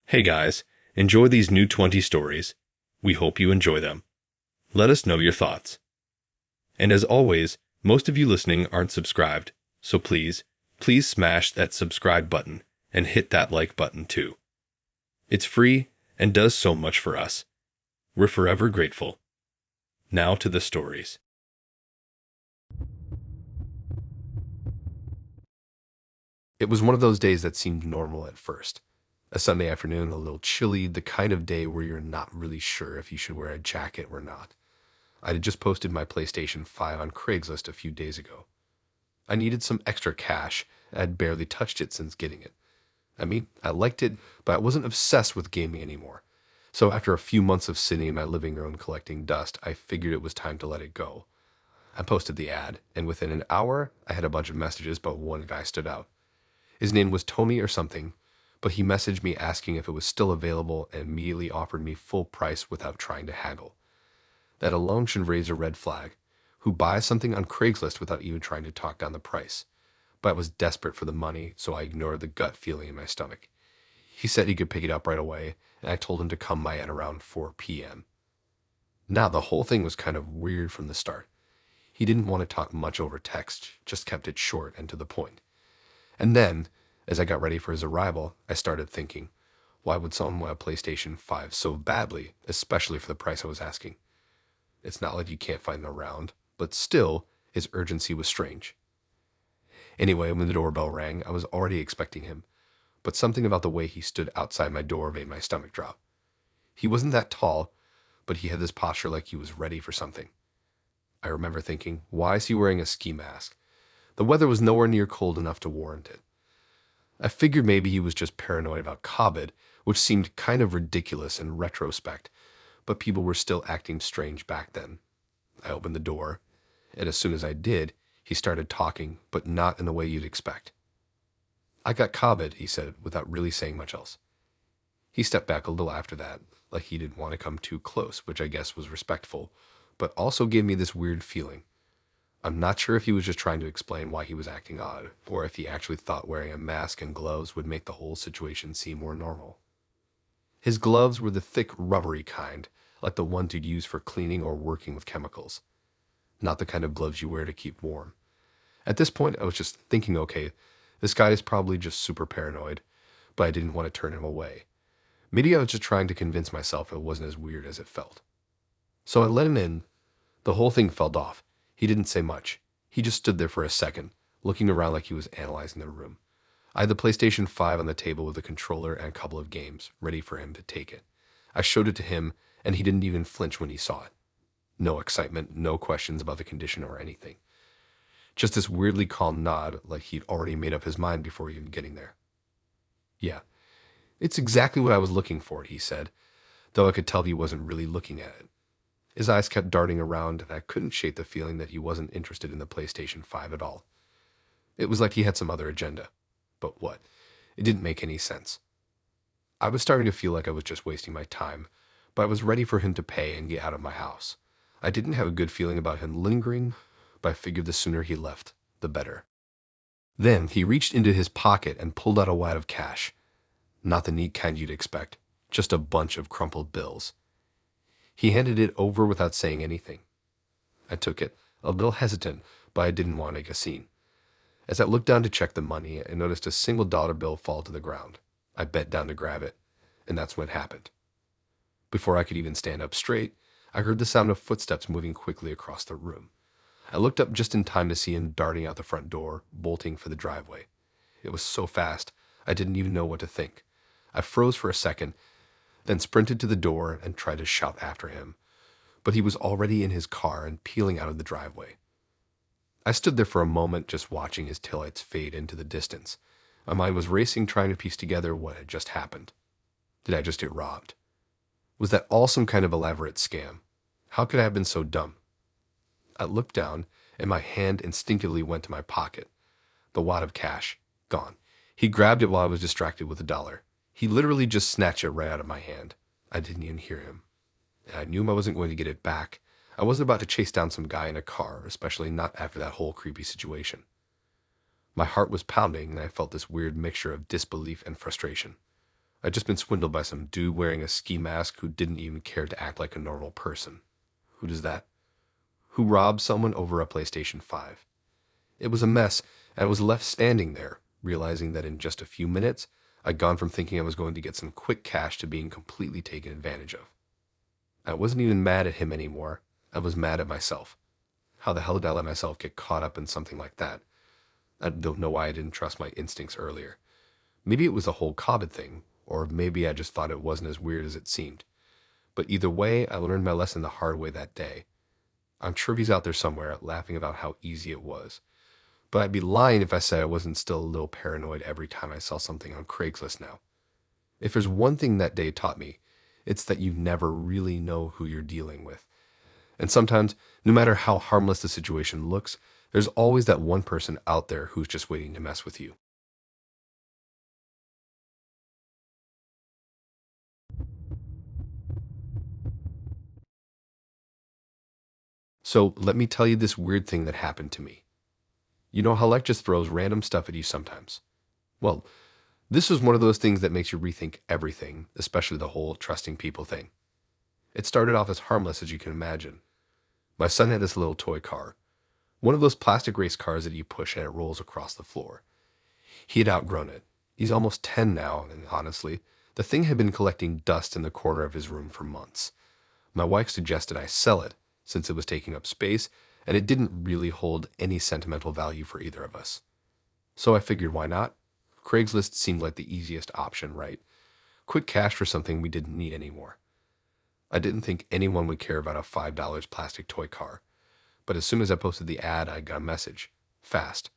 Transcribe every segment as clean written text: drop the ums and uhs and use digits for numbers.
Hey guys, enjoy these new 20 stories. We hope you enjoy them. Let us know your thoughts. And as always, most of you listening aren't subscribed, so please smash that subscribe button and hit that like button too. It's free and does so much for us. We're forever grateful. Now to the stories. It was one of those days that seemed normal at first. A Sunday afternoon, a little chilly, the kind of day where you're not really sure if you should wear a jacket or not. I had just posted my PlayStation 5 on Craigslist a few days ago. I needed some extra cash, and I'd barely touched it since getting it. I mean, I liked it, but I wasn't obsessed with gaming anymore. So after a few months of sitting in my living room collecting dust, I figured it was time to let it go. I posted the ad, and within an hour, I had a bunch of messages, but one guy stood out. His name was Tommy or something, but he messaged me asking if it was still available and immediately offered me full price without trying to haggle. That alone should raise a red flag. Who buys something on Craigslist without even trying to talk down the price? But I was desperate for the money, so I ignored the gut feeling in my stomach. He said he could pick it up right away, and I told him to come by at around 4 p.m. Now, the whole thing was kind of weird from the start. He didn't want to talk much over text, just kept it short and to the point. And then, as I got ready for his arrival, I started thinking, why would someone want a PlayStation 5 so badly, especially for the price I was asking? It's not like you can't find them around, but still, his urgency was strange. Anyway, when the doorbell rang, I was already expecting him, but something about the way he stood outside my door made my stomach drop. He wasn't that tall, but he had this posture like he was ready for something. I remember thinking, why is he wearing a ski mask? The weather was nowhere near cold enough to warrant it. I figured maybe he was just paranoid about COVID, which seemed kind of ridiculous in retrospect, but people were still acting strange back then. I opened the door, and as soon as I did, he started talking, but not in the way you'd expect. I got COVID, he said, without really saying much else. He stepped back a little after that, like he didn't want to come too close, which I guess was respectful, but also gave me this weird feeling. I'm not sure if he was just trying to explain why he was acting odd, or if he actually thought wearing a mask and gloves would make the whole situation seem more normal. His gloves were the thick, rubbery kind, like the ones you'd use for cleaning or working with chemicals. Not the kind of gloves you wear to keep warm. At this point, I was just thinking, okay, this guy is probably just super paranoid, but I didn't want to turn him away. Maybe I was just trying to convince myself it wasn't as weird as it felt. So I let him in. The whole thing felt off. He didn't say much. He just stood there for a second, looking around like he was analyzing the room. I had the PlayStation 5 on the table with a controller and a couple of games, ready for him to take it. I showed it to him, and he didn't even flinch when he saw it. No excitement, no questions about the condition or anything. Just this weirdly calm nod, like he'd already made up his mind before even getting there. Yeah, it's exactly what I was looking for, he said, though I could tell he wasn't really looking at it. His eyes kept darting around, and I couldn't shake the feeling that he wasn't interested in the PlayStation 5 at all. It was like he had some other agenda. But what? It didn't make any sense. I was starting to feel like I was just wasting my time, but I was ready for him to pay and get out of my house. I didn't have a good feeling about him lingering, but I figured the sooner he left, the better. Then he reached into his pocket and pulled out a wad of cash. Not the neat kind you'd expect, just a bunch of crumpled bills. He handed it over without saying anything. I took it, a little hesitant, but I didn't want to make a scene. As I looked down to check the money, I noticed a single dollar bill fall to the ground. I bent down to grab it, and that's what happened. Before I could even stand up straight, I heard the sound of footsteps moving quickly across the room. I looked up just in time to see him darting out the front door, bolting for the driveway. It was so fast, I didn't even know what to think. I froze for a second, then sprinted to the door and tried to shout after him. But he was already in his car and peeling out of the driveway. I stood there for a moment just watching his taillights fade into the distance. My mind was racing trying to piece together what had just happened. Did I just get robbed? Was that all some kind of elaborate scam? How could I have been so dumb? I looked down, and my hand instinctively went to my pocket. The wad of cash, gone. He grabbed it while I was distracted with the dollar. He literally just snatched it right out of my hand. I didn't even hear him. And I knew I wasn't going to get it back. I wasn't about to chase down some guy in a car, especially not after that whole creepy situation. My heart was pounding, and I felt this weird mixture of disbelief and frustration. I'd just been swindled by some dude wearing a ski mask who didn't even care to act like a normal person. Who does that? Who robbed someone over a PlayStation 5? It was a mess, and I was left standing there, realizing that in just a few minutes, I'd gone from thinking I was going to get some quick cash to being completely taken advantage of. I wasn't even mad at him anymore. I was mad at myself. How the hell did I let myself get caught up in something like that? I don't know why I didn't trust my instincts earlier. Maybe it was the whole COVID thing, or maybe I just thought it wasn't as weird as it seemed. But either way, I learned my lesson the hard way that day. I'm sure he's out there somewhere laughing about how easy it was. But I'd be lying if I said I wasn't still a little paranoid every time I saw something on Craigslist now. If there's one thing that day taught me, it's that you never really know who you're dealing with. And sometimes, no matter how harmless the situation looks, there's always that one person out there who's just waiting to mess with you. So let me tell you this weird thing that happened to me. You know how life just throws random stuff at you sometimes? Well, this was one of those things that makes you rethink everything, especially the whole trusting people thing. It started off as harmless as you can imagine. My son had this little toy car, one of those plastic race cars that you push and it rolls across the floor. He had outgrown it. He's almost 10 now, and honestly, the thing had been collecting dust in the corner of his room for months. My wife suggested I sell it, since it was taking up space, and it didn't really hold any sentimental value for either of us. So I figured, why not? Craigslist seemed like the easiest option, right? Quick cash for something we didn't need anymore. I didn't think anyone would care about a $5 plastic toy car. But as soon as I posted the ad, I got a message. Fast.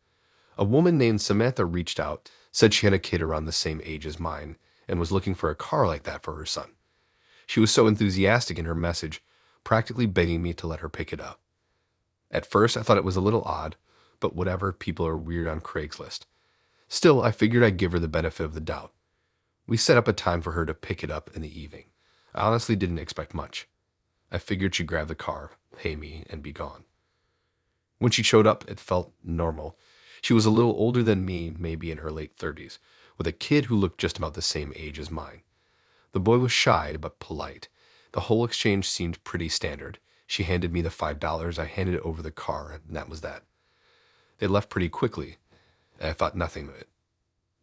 A woman named Samantha reached out, said she had a kid around the same age as mine, and was looking for a car like that for her son. She was so enthusiastic in her message, practically begging me to let her pick it up. At first, I thought it was a little odd, but whatever, people are weird on Craigslist. Still, I figured I'd give her the benefit of the doubt. We set up a time for her to pick it up in the evening. I honestly didn't expect much. I figured she'd grab the car, pay me, and be gone. When she showed up, it felt normal. She was a little older than me, maybe in her late 30s, with a kid who looked just about the same age as mine. The boy was shy but polite. The whole exchange seemed pretty standard. She handed me the $5, I handed it over the car, and that was that. They left pretty quickly, and I thought nothing of it.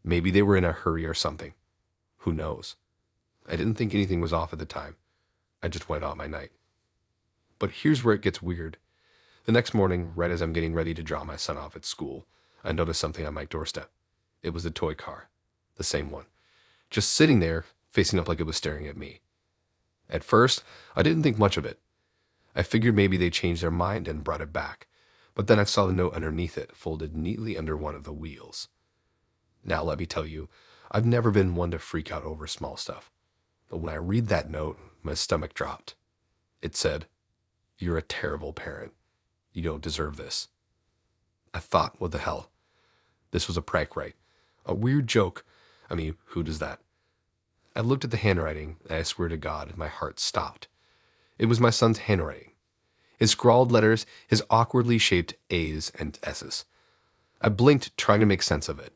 Maybe they were in a hurry or something. Who knows? I didn't think anything was off at the time. I just went on my night. But here's where it gets weird. The next morning, right as I'm getting ready to drop my son off at school, I noticed something on my doorstep. It was the toy car. The same one. Just sitting there, facing up like it was staring at me. At first, I didn't think much of it. I figured maybe they changed their mind and brought it back. But then I saw the note underneath it, folded neatly under one of the wheels. Now let me tell you, I've never been one to freak out over small stuff. But when I read that note, my stomach dropped. It said, "You're a terrible parent. You don't deserve this." I thought, what the hell? This was a prank, right? A weird joke. I mean, who does that? I looked at the handwriting, and I swear to God, my heart stopped. It was my son's handwriting. His scrawled letters, his awkwardly shaped A's and S's. I blinked, trying to make sense of it.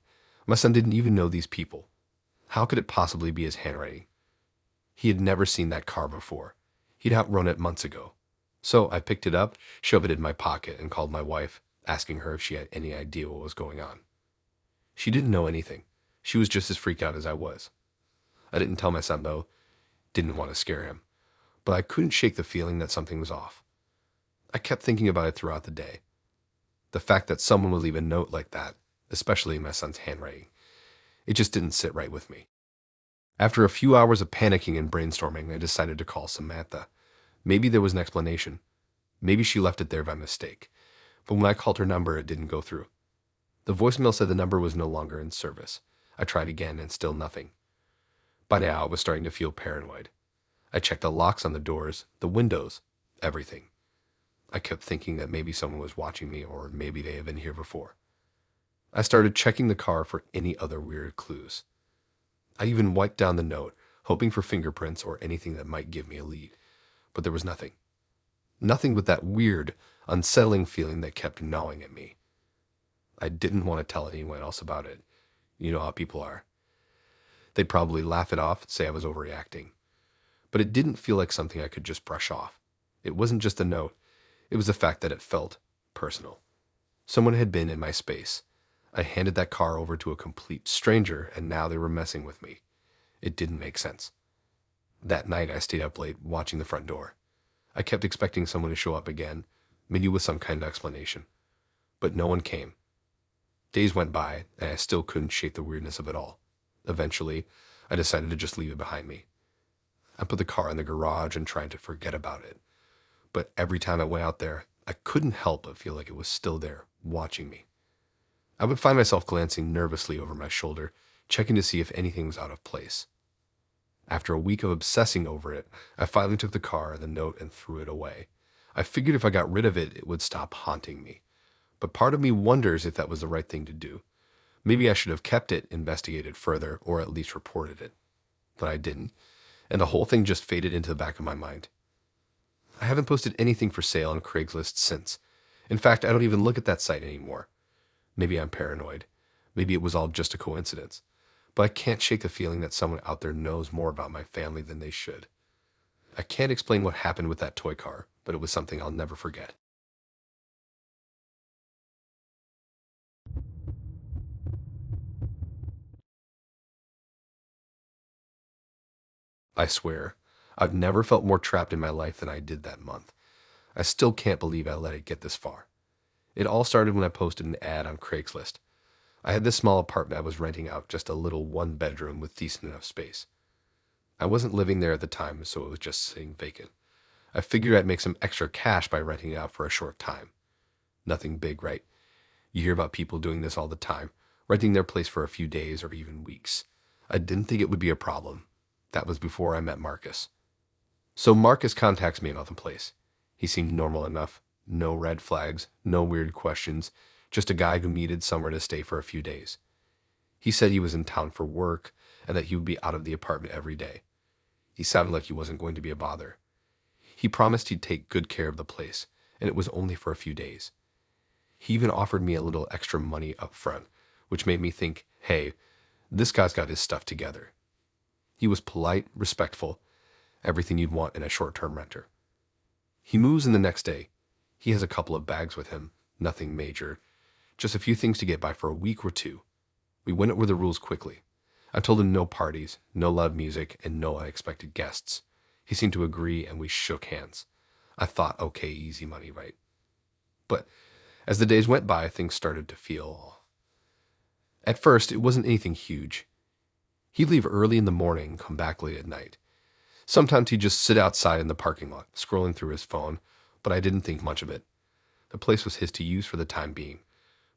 My son didn't even know these people. How could it possibly be his handwriting? He had never seen that car before. He'd outrun it months ago. So I picked it up, shoved it in my pocket, and called my wife, asking her if she had any idea what was going on. She didn't know anything. She was just as freaked out as I was. I didn't tell my son, though. Didn't want to scare him. But I couldn't shake the feeling that something was off. I kept thinking about it throughout the day. The fact that someone would leave a note like that, especially in my son's handwriting, it just didn't sit right with me. After a few hours of panicking and brainstorming, I decided to call Samantha. Maybe there was an explanation. Maybe she left it there by mistake. But when I called her number, it didn't go through. The voicemail said the number was no longer in service. I tried again, and still nothing. By now, I was starting to feel paranoid. I checked the locks on the doors, the windows, everything. I kept thinking that maybe someone was watching me, or maybe they had been here before. I started checking the car for any other weird clues. I even wiped down the note, hoping for fingerprints or anything that might give me a lead. But there was nothing. Nothing but that weird, unsettling feeling that kept gnawing at me. I didn't want to tell anyone else about it. You know how people are. They'd probably laugh it off and say I was overreacting. But it didn't feel like something I could just brush off. It wasn't just a note, it was the fact that it felt personal. Someone had been in my space. I handed that car over to a complete stranger, and now they were messing with me. It didn't make sense. That night, I stayed up late, watching the front door. I kept expecting someone to show up again, maybe with some kind of explanation. But no one came. Days went by, and I still couldn't shake the weirdness of it all. Eventually, I decided to just leave it behind me. I put the car in the garage and tried to forget about it. But every time I went out there, I couldn't help but feel like it was still there, watching me. I would find myself glancing nervously over my shoulder, checking to see if anything was out of place. After a week of obsessing over it, I finally took the car, the note, and threw it away. I figured if I got rid of it, it would stop haunting me. But part of me wonders if that was the right thing to do. Maybe I should have kept it, investigated further, or at least reported it. But I didn't, and the whole thing just faded into the back of my mind. I haven't posted anything for sale on Craigslist since. In fact, I don't even look at that site anymore. Maybe I'm paranoid. Maybe it was all just a coincidence. But I can't shake the feeling that someone out there knows more about my family than they should. I can't explain what happened with that toy car, but it was something I'll never forget. I swear, I've never felt more trapped in my life than I did that month. I still can't believe I let it get this far. It all started when I posted an ad on Craigslist. I had this small apartment I was renting out, just a little one bedroom with decent enough space. I wasn't living there at the time, so it was just sitting vacant. I figured I'd make some extra cash by renting it out for a short time. Nothing big, right? You hear about people doing this all the time, renting their place for a few days or even weeks. I didn't think it would be a problem. That was before I met Marcus. So Marcus contacts me about the place. He seemed normal enough. No red flags, no weird questions, just a guy who needed somewhere to stay for a few days. He said he was in town for work and that he would be out of the apartment every day. He sounded like he wasn't going to be a bother. He promised he'd take good care of the place, and it was only for a few days. He even offered me a little extra money up front, which made me think, hey, this guy's got his stuff together. He was polite, respectful, everything you'd want in a short-term renter. He moves in the next day. He has a couple of bags with him, nothing major, just a few things to get by for a week or two. We went over the rules quickly. I told him no parties, no loud music, and no unexpected guests. He seemed to agree, and we shook hands. I thought, okay, easy money, right? But as the days went by, things started to feel... At first, it wasn't anything huge. He'd leave early in the morning and come back late at night. Sometimes he'd just sit outside in the parking lot, scrolling through his phone, but I didn't think much of it. The place was his to use for the time being,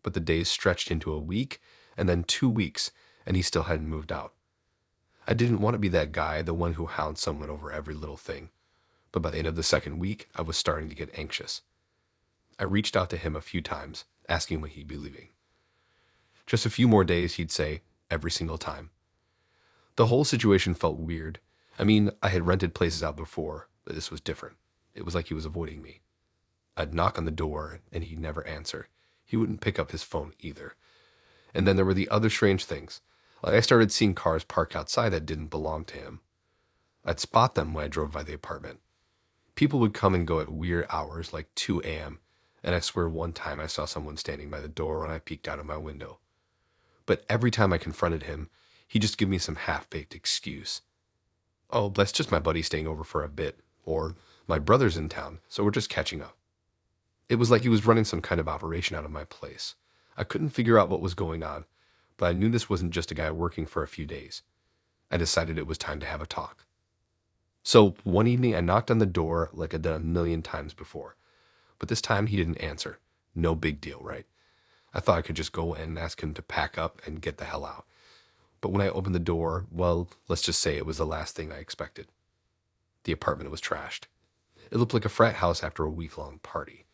but the days stretched into a week, and then 2 weeks, and he still hadn't moved out. I didn't want to be that guy, the one who hounds someone over every little thing, but by the end of the second week, I was starting to get anxious. I reached out to him a few times, asking when he'd be leaving. Just a few more days, he'd say, every single time. The whole situation felt weird. I mean, I had rented places out before, but this was different. It was like he was avoiding me. I'd knock on the door, and he'd never answer. He wouldn't pick up his phone either. And then there were the other strange things. Like I started seeing cars parked outside that didn't belong to him. I'd spot them when I drove by the apartment. People would come and go at weird hours, like 2 a.m., and I swear one time I saw someone standing by the door when I peeked out of my window. But every time I confronted him, he'd just give me some half-baked excuse. Oh, that's just my buddy staying over for a bit, or my brother's in town, so we're just catching up. It was like he was running some kind of operation out of my place. I couldn't figure out what was going on, but I knew this wasn't just a guy working for a few days. I decided it was time to have a talk. So one evening I knocked on the door like I'd done a million times before, but this time he didn't answer. No big deal, right? I thought I could just go in and ask him to pack up and get the hell out. But when I opened the door, well, let's just say it was the last thing I expected. The apartment was trashed. It looked like a frat house after a week-long party.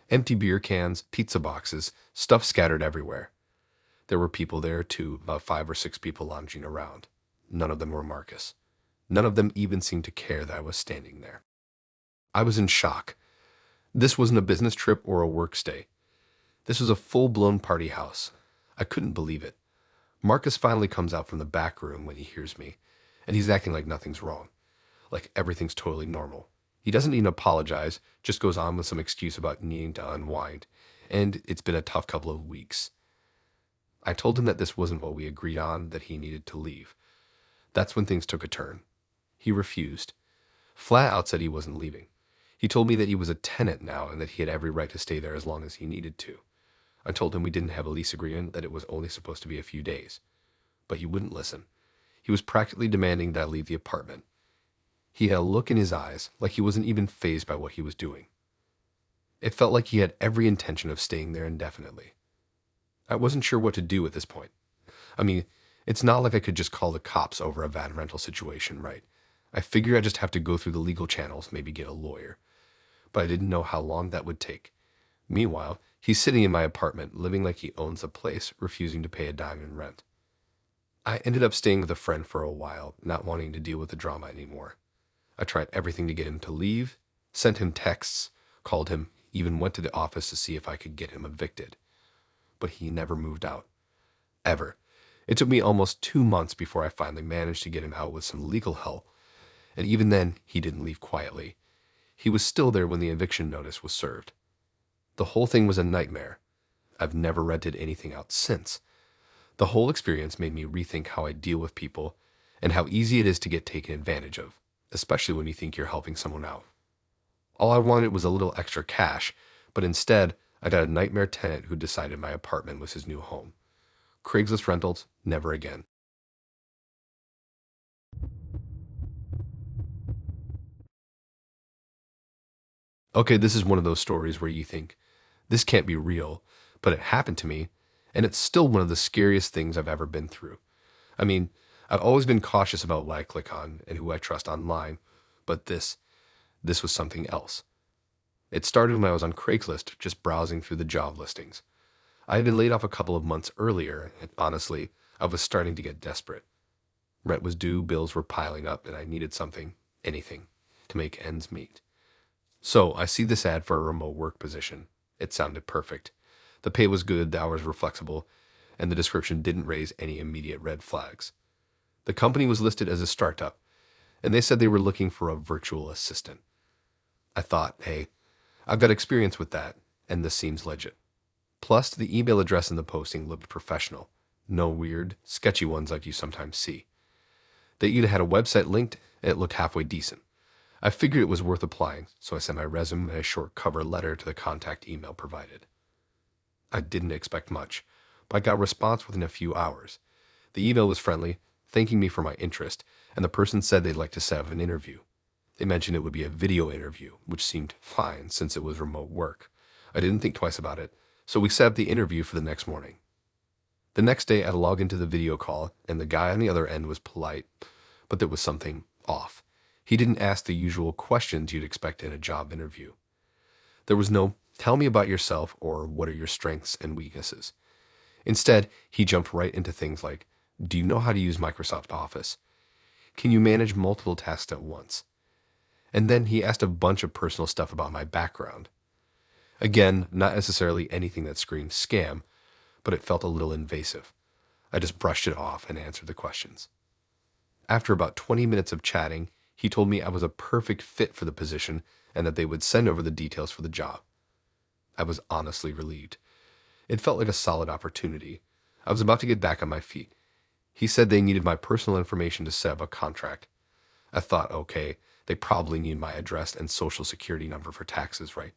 Empty beer cans, pizza boxes, stuff scattered everywhere. There were people there too, about 5 or 6 people lounging around. None of them were Marcus. None of them even seemed to care that I was standing there. I was in shock. This wasn't a business trip or a work stay. This was a full-blown party house. I couldn't believe it. Marcus finally comes out from the back room when he hears me, and he's acting like nothing's wrong, like everything's totally normal. He doesn't even apologize, just goes on with some excuse about needing to unwind, and it's been a tough couple of weeks. I told him that this wasn't what we agreed on, that he needed to leave. That's when things took a turn. He refused. Flat out said he wasn't leaving. He told me that he was a tenant now and that he had every right to stay there as long as he needed to. I told him we didn't have a lease agreement, that it was only supposed to be a few days. But he wouldn't listen. He was practically demanding that I leave the apartment. He had a look in his eyes like he wasn't even fazed by what he was doing. It felt like he had every intention of staying there indefinitely. I wasn't sure what to do at this point. I mean, it's not like I could just call the cops over a van rental situation, right? I figured I'd just have to go through the legal channels, maybe get a lawyer. But I didn't know how long that would take. Meanwhile, he's sitting in my apartment, living like he owns the place, refusing to pay a dime in rent. I ended up staying with a friend for a while, not wanting to deal with the drama anymore. I tried everything to get him to leave, sent him texts, called him, even went to the office to see if I could get him evicted. But he never moved out. Ever. It took me almost 2 months before I finally managed to get him out with some legal help, and even then, he didn't leave quietly. He was still there when the eviction notice was served. The whole thing was a nightmare. I've never rented anything out since. The whole experience made me rethink how I deal with people and how easy it is to get taken advantage of, especially when you think you're helping someone out. All I wanted was a little extra cash, but instead, I got a nightmare tenant who decided my apartment was his new home. Craigslist rentals, never again. Okay, this is one of those stories where you think, this can't be real, but it happened to me, and it's still one of the scariest things I've ever been through. I mean, I've always been cautious about what I click on and who I trust online, but this was something else. It started when I was on Craigslist, just browsing through the job listings. I had been laid off a couple of months earlier, and honestly, I was starting to get desperate. Rent was due, bills were piling up, and I needed something, anything, to make ends meet. So I see this ad for a remote work position. It sounded perfect. The pay was good, the hours were flexible, and the description didn't raise any immediate red flags. The company was listed as a startup, and they said they were looking for a virtual assistant. I thought, hey, I've got experience with that, and this seems legit. Plus, the email address in the posting looked professional. No weird, sketchy ones like you sometimes see. They even had a website linked, and it looked halfway decent. I figured it was worth applying, so I sent my resume and a short cover letter to the contact email provided. I didn't expect much, but I got a response within a few hours. The email was friendly, thanking me for my interest, and the person said they'd like to set up an interview. They mentioned it would be a video interview, which seemed fine since it was remote work. I didn't think twice about it, so we set up the interview for the next morning. The next day, I logged into the video call, and the guy on the other end was polite, but there was something off. He didn't ask the usual questions you'd expect in a job interview. There was no, tell me about yourself or what are your strengths and weaknesses. Instead, he jumped right into things like, do you know how to use Microsoft Office? Can you manage multiple tasks at once? And then he asked a bunch of personal stuff about my background. Again, not necessarily anything that screamed scam, but it felt a little invasive. I just brushed it off and answered the questions. After about 20 minutes of chatting, he told me I was a perfect fit for the position and that they would send over the details for the job. I was honestly relieved. It felt like a solid opportunity. I was about to get back on my feet. He said they needed my personal information to set up a contract. I thought, okay, they probably need my address and social security number for taxes, right?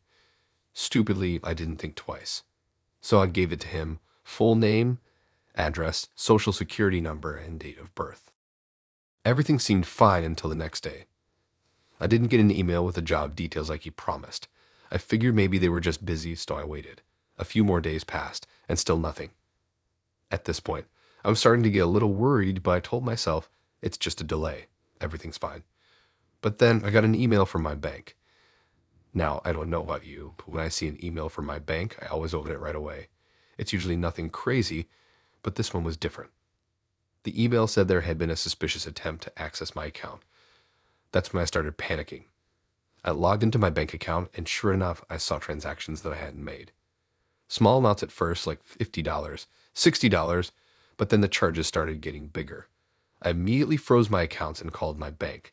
Stupidly, I didn't think twice. So I gave it to him, full name, address, social security number, and date of birth. Everything seemed fine until the next day. I didn't get an email with the job details like he promised. I figured maybe they were just busy, so I waited. A few more days passed, and still nothing. At this point, I was starting to get a little worried, but I told myself, it's just a delay. Everything's fine. But then I got an email from my bank. Now, I don't know about you, but when I see an email from my bank, I always open it right away. It's usually nothing crazy, but this one was different. The email said there had been a suspicious attempt to access my account. That's when I started panicking. I logged into my bank account, and sure enough, I saw transactions that I hadn't made. Small amounts at first, like $50, $60, But then the charges started getting bigger. I immediately froze my accounts and called my bank.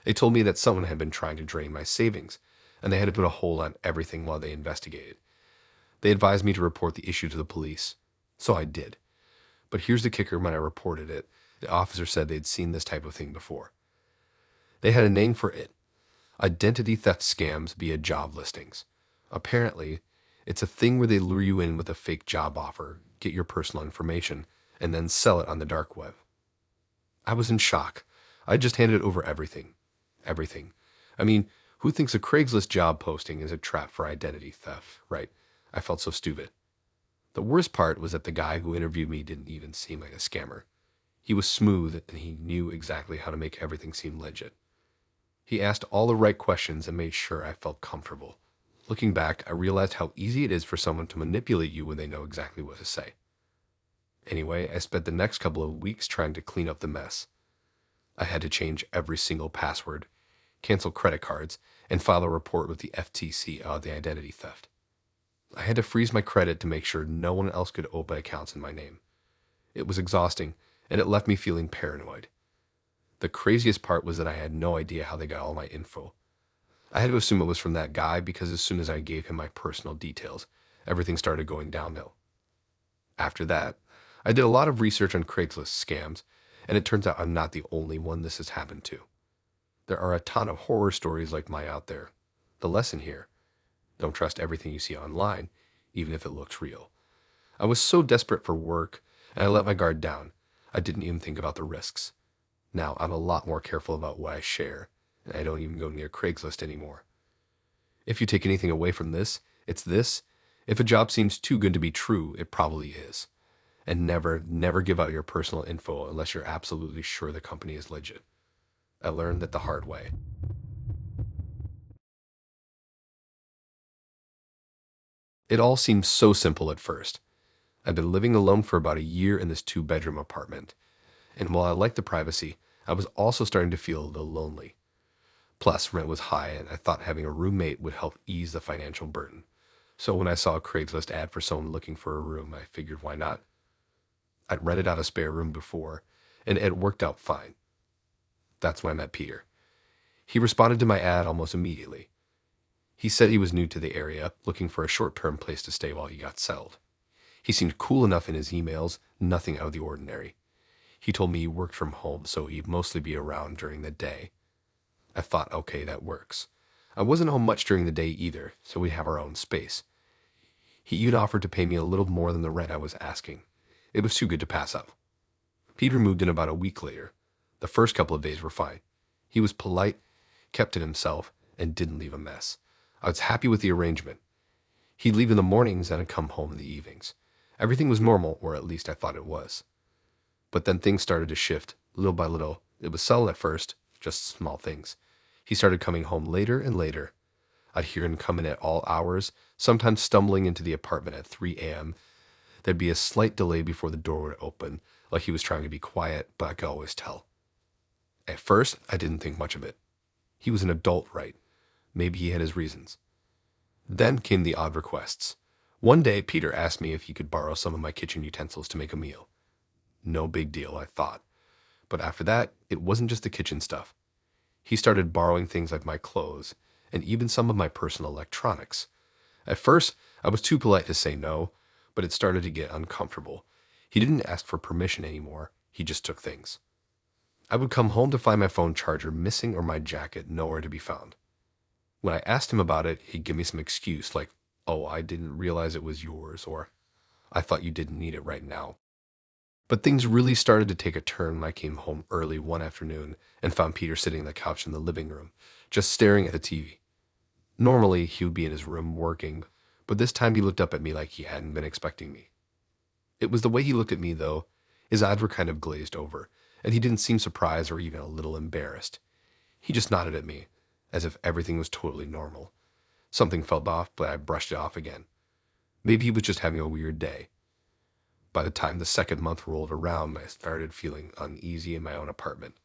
They told me that someone had been trying to drain my savings, and they had to put a hold on everything while they investigated. They advised me to report the issue to the police, so I did. But here's the kicker: when I reported it, the officer said they'd seen this type of thing before. They had a name for it: identity theft scams via job listings. Apparently, it's a thing where they lure you in with a fake job offer, get your personal information, and then sell it on the dark web. I was in shock. I just handed over everything. Everything. I mean, who thinks a Craigslist job posting is a trap for identity theft, right? I felt so stupid. The worst part was that the guy who interviewed me didn't even seem like a scammer. He was smooth, and he knew exactly how to make everything seem legit. He asked all the right questions and made sure I felt comfortable. Looking back, I realized how easy it is for someone to manipulate you when they know exactly what to say. Anyway, I spent the next couple of weeks trying to clean up the mess. I had to change every single password, cancel credit cards, and file a report with the FTC on the identity theft. I had to freeze my credit to make sure no one else could open accounts in my name. It was exhausting, and it left me feeling paranoid. The craziest part was that I had no idea how they got all my info. I had to assume it was from that guy because as soon as I gave him my personal details, everything started going downhill. After that, I did a lot of research on Craigslist scams, and it turns out I'm not the only one this has happened to. There are a ton of horror stories like mine out there. The lesson here: don't trust everything you see online, even if it looks real. I was so desperate for work, and I let my guard down. I didn't even think about the risks. Now I'm a lot more careful about what I share, and I don't even go near Craigslist anymore. If you take anything away from this, it's this: if a job seems too good to be true, it probably is. And never, never give out your personal info unless you're absolutely sure the company is legit. I learned that the hard way. It all seemed so simple at first. I'd been living alone for about a year in this 2-bedroom apartment, and while I liked the privacy, I was also starting to feel a little lonely. Plus, rent was high, and I thought having a roommate would help ease the financial burden. So when I saw a Craigslist ad for someone looking for a room, I figured, why not? I'd rented out a spare room before, and it worked out fine. That's when I met Peter. He responded to my ad almost immediately. He said he was new to the area, looking for a short-term place to stay while he got settled. He seemed cool enough in his emails, nothing out of the ordinary. He told me he worked from home, so he'd mostly be around during the day. I thought, okay, that works. I wasn't home much during the day either, so we'd have our own space. He even offered to pay me a little more than the rent I was asking. It was too good to pass up. Peter moved in about a week later. The first couple of days were fine. He was polite, kept to himself, and didn't leave a mess. I was happy with the arrangement. He'd leave in the mornings and I'd come home in the evenings. Everything was normal, or at least I thought it was. But then things started to shift, little by little. It was subtle at first, just small things. He started coming home later and later. I'd hear him come in at all hours, sometimes stumbling into the apartment at 3 a.m. There'd be a slight delay before the door would open, like he was trying to be quiet, but I could always tell. At first, I didn't think much of it. He was an adult, right? Maybe he had his reasons. Then came the odd requests. One day, Peter asked me if he could borrow some of my kitchen utensils to make a meal. No big deal, I thought. But after that, it wasn't just the kitchen stuff. He started borrowing things like my clothes, and even some of my personal electronics. At first, I was too polite to say no, but it started to get uncomfortable. He didn't ask for permission anymore, he just took things. I would come home to find my phone charger missing or my jacket nowhere to be found. When I asked him about it, he'd give me some excuse like, "Oh, I didn't realize it was yours," or "I thought you didn't need it right now." But things really started to take a turn when I came home early one afternoon and found Peter sitting on the couch in the living room, just staring at the TV. Normally, he would be in his room working, but this time he looked up at me like he hadn't been expecting me. It was the way he looked at me, though. His eyes were kind of glazed over, and he didn't seem surprised or even a little embarrassed. He just nodded at me, as if everything was totally normal. Something felt off, but I brushed it off again. Maybe he was just having a weird day. By the time the second month rolled around, I started feeling uneasy in my own apartment.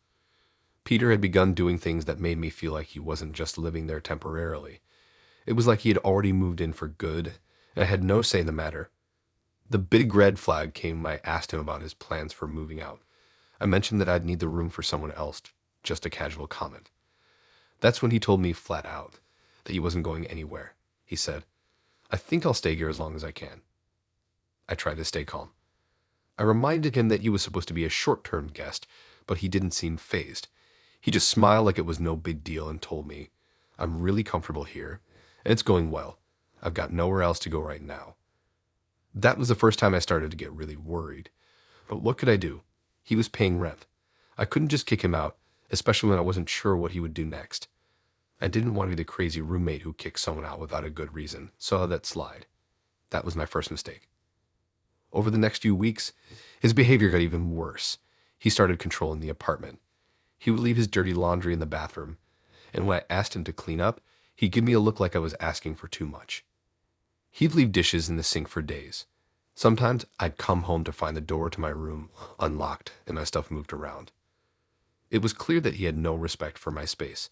Peter had begun doing things that made me feel like he wasn't just living there temporarily. It was like he had already moved in for good, and I had no say in the matter. The big red flag came when I asked him about his plans for moving out. I mentioned that I'd need the room for someone else, just a casual comment. That's when he told me flat out that he wasn't going anywhere. He said, "I think I'll stay here as long as I can." I tried to stay calm. I reminded him that he was supposed to be a short-term guest, but he didn't seem fazed. He just smiled like it was no big deal and told me, "I'm really comfortable here, and it's going well. I've got nowhere else to go right now." That was the first time I started to get really worried. But what could I do? He was paying rent. I couldn't just kick him out, especially when I wasn't sure what he would do next. I didn't want to be the crazy roommate who kicked someone out without a good reason, so I let that slide. That was my first mistake. Over the next few weeks, his behavior got even worse. He started controlling the apartment. He would leave his dirty laundry in the bathroom, and when I asked him to clean up, he'd give me a look like I was asking for too much. He'd leave dishes in the sink for days. Sometimes I'd come home to find the door to my room unlocked and my stuff moved around. It was clear that he had no respect for my space.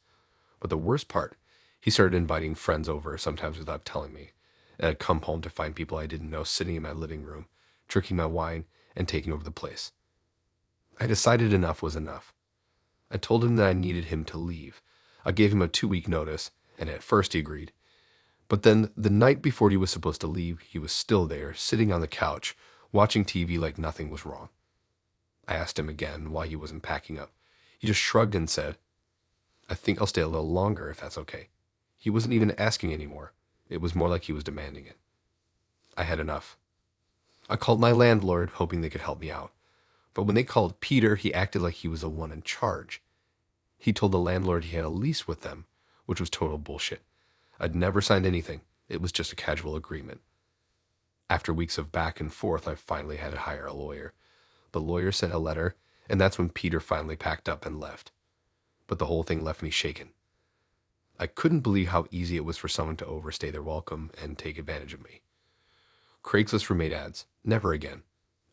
But the worst part, he started inviting friends over, sometimes without telling me, and I'd come home to find people I didn't know sitting in my living room, drinking my wine, and taking over the place. I decided enough was enough. I told him that I needed him to leave. I gave him a 2-week notice, and at first he agreed. But then, the night before he was supposed to leave, he was still there, sitting on the couch, watching TV like nothing was wrong. I asked him again why he wasn't packing up. He just shrugged and said, "I think I'll stay a little longer if that's okay." He wasn't even asking anymore. It was more like he was demanding it. I had enough. I called my landlord, hoping they could help me out. But when they called Peter, he acted like he was the one in charge. He told the landlord he had a lease with them, which was total bullshit. I'd never signed anything. It was just a casual agreement. After weeks of back and forth, I finally had to hire a lawyer. The lawyer sent a letter, and that's when Peter finally packed up and left. But the whole thing left me shaken. I couldn't believe how easy it was for someone to overstay their welcome and take advantage of me. Craigslist roommate ads. Never again.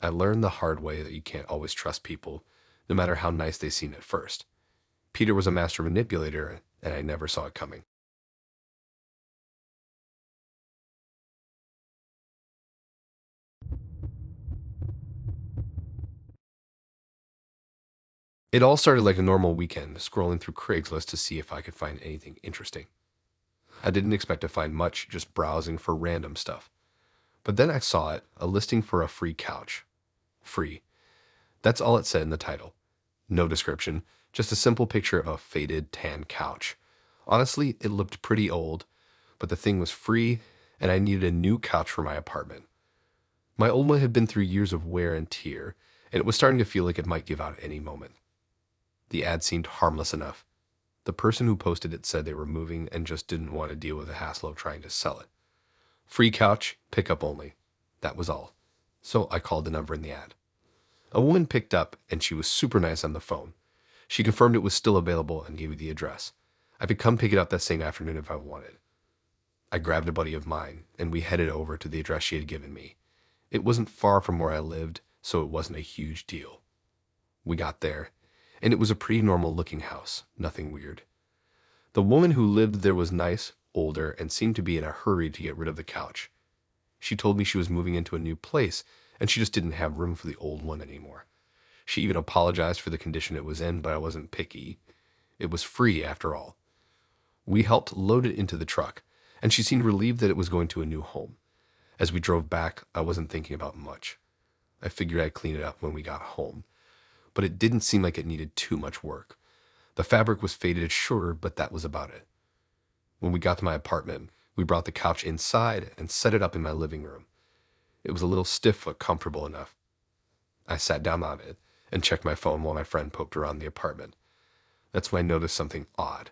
I learned the hard way that you can't always trust people, no matter how nice they seem at first. Peter was a master manipulator, and I never saw it coming. It all started like a normal weekend, scrolling through Craigslist to see if I could find anything interesting. I didn't expect to find much, just browsing for random stuff. But then I saw it, a listing for a free couch. Free. That's all it said in the title. No description, just a simple picture of a faded tan couch. Honestly, it looked pretty old, but the thing was free, and I needed a new couch for my apartment. My old one had been through years of wear and tear, and it was starting to feel like it might give out at any moment. The ad seemed harmless enough. The person who posted it said they were moving and just didn't want to deal with the hassle of trying to sell it. Free couch, pickup only. That was all. So I called the number in the ad. A woman picked up, and she was super nice on the phone. She confirmed it was still available and gave me the address. I could come pick it up that same afternoon if I wanted. I grabbed a buddy of mine, and we headed over to the address she had given me. It wasn't far from where I lived, so it wasn't a huge deal. We got there, and it was a pretty normal-looking house, nothing weird. The woman who lived there was nice, older, and seemed to be in a hurry to get rid of the couch. She told me she was moving into a new place, and she just didn't have room for the old one anymore. She even apologized for the condition it was in, but I wasn't picky. It was free, after all. We helped load it into the truck, and she seemed relieved that it was going to a new home. As we drove back, I wasn't thinking about much. I figured I'd clean it up when we got home, but it didn't seem like it needed too much work. The fabric was faded, sure, but that was about it. When we got to my apartment, we brought the couch inside and set it up in my living room. It was a little stiff but comfortable enough. I sat down on it and checked my phone while my friend poked around the apartment. That's when I noticed something odd.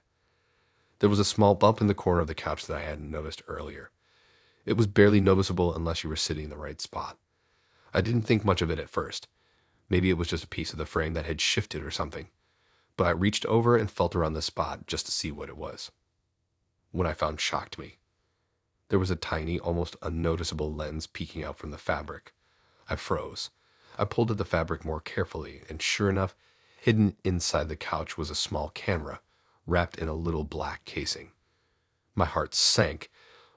There was a small bump in the corner of the couch that I hadn't noticed earlier. It was barely noticeable unless you were sitting in the right spot. I didn't think much of it at first. Maybe it was just a piece of the frame that had shifted or something. But I reached over and felt around the spot just to see what it was. What I found shocked me. There was a tiny, almost unnoticeable lens peeking out from the fabric. I froze. I pulled at the fabric more carefully, and sure enough, hidden inside the couch was a small camera, wrapped in a little black casing. My heart sank.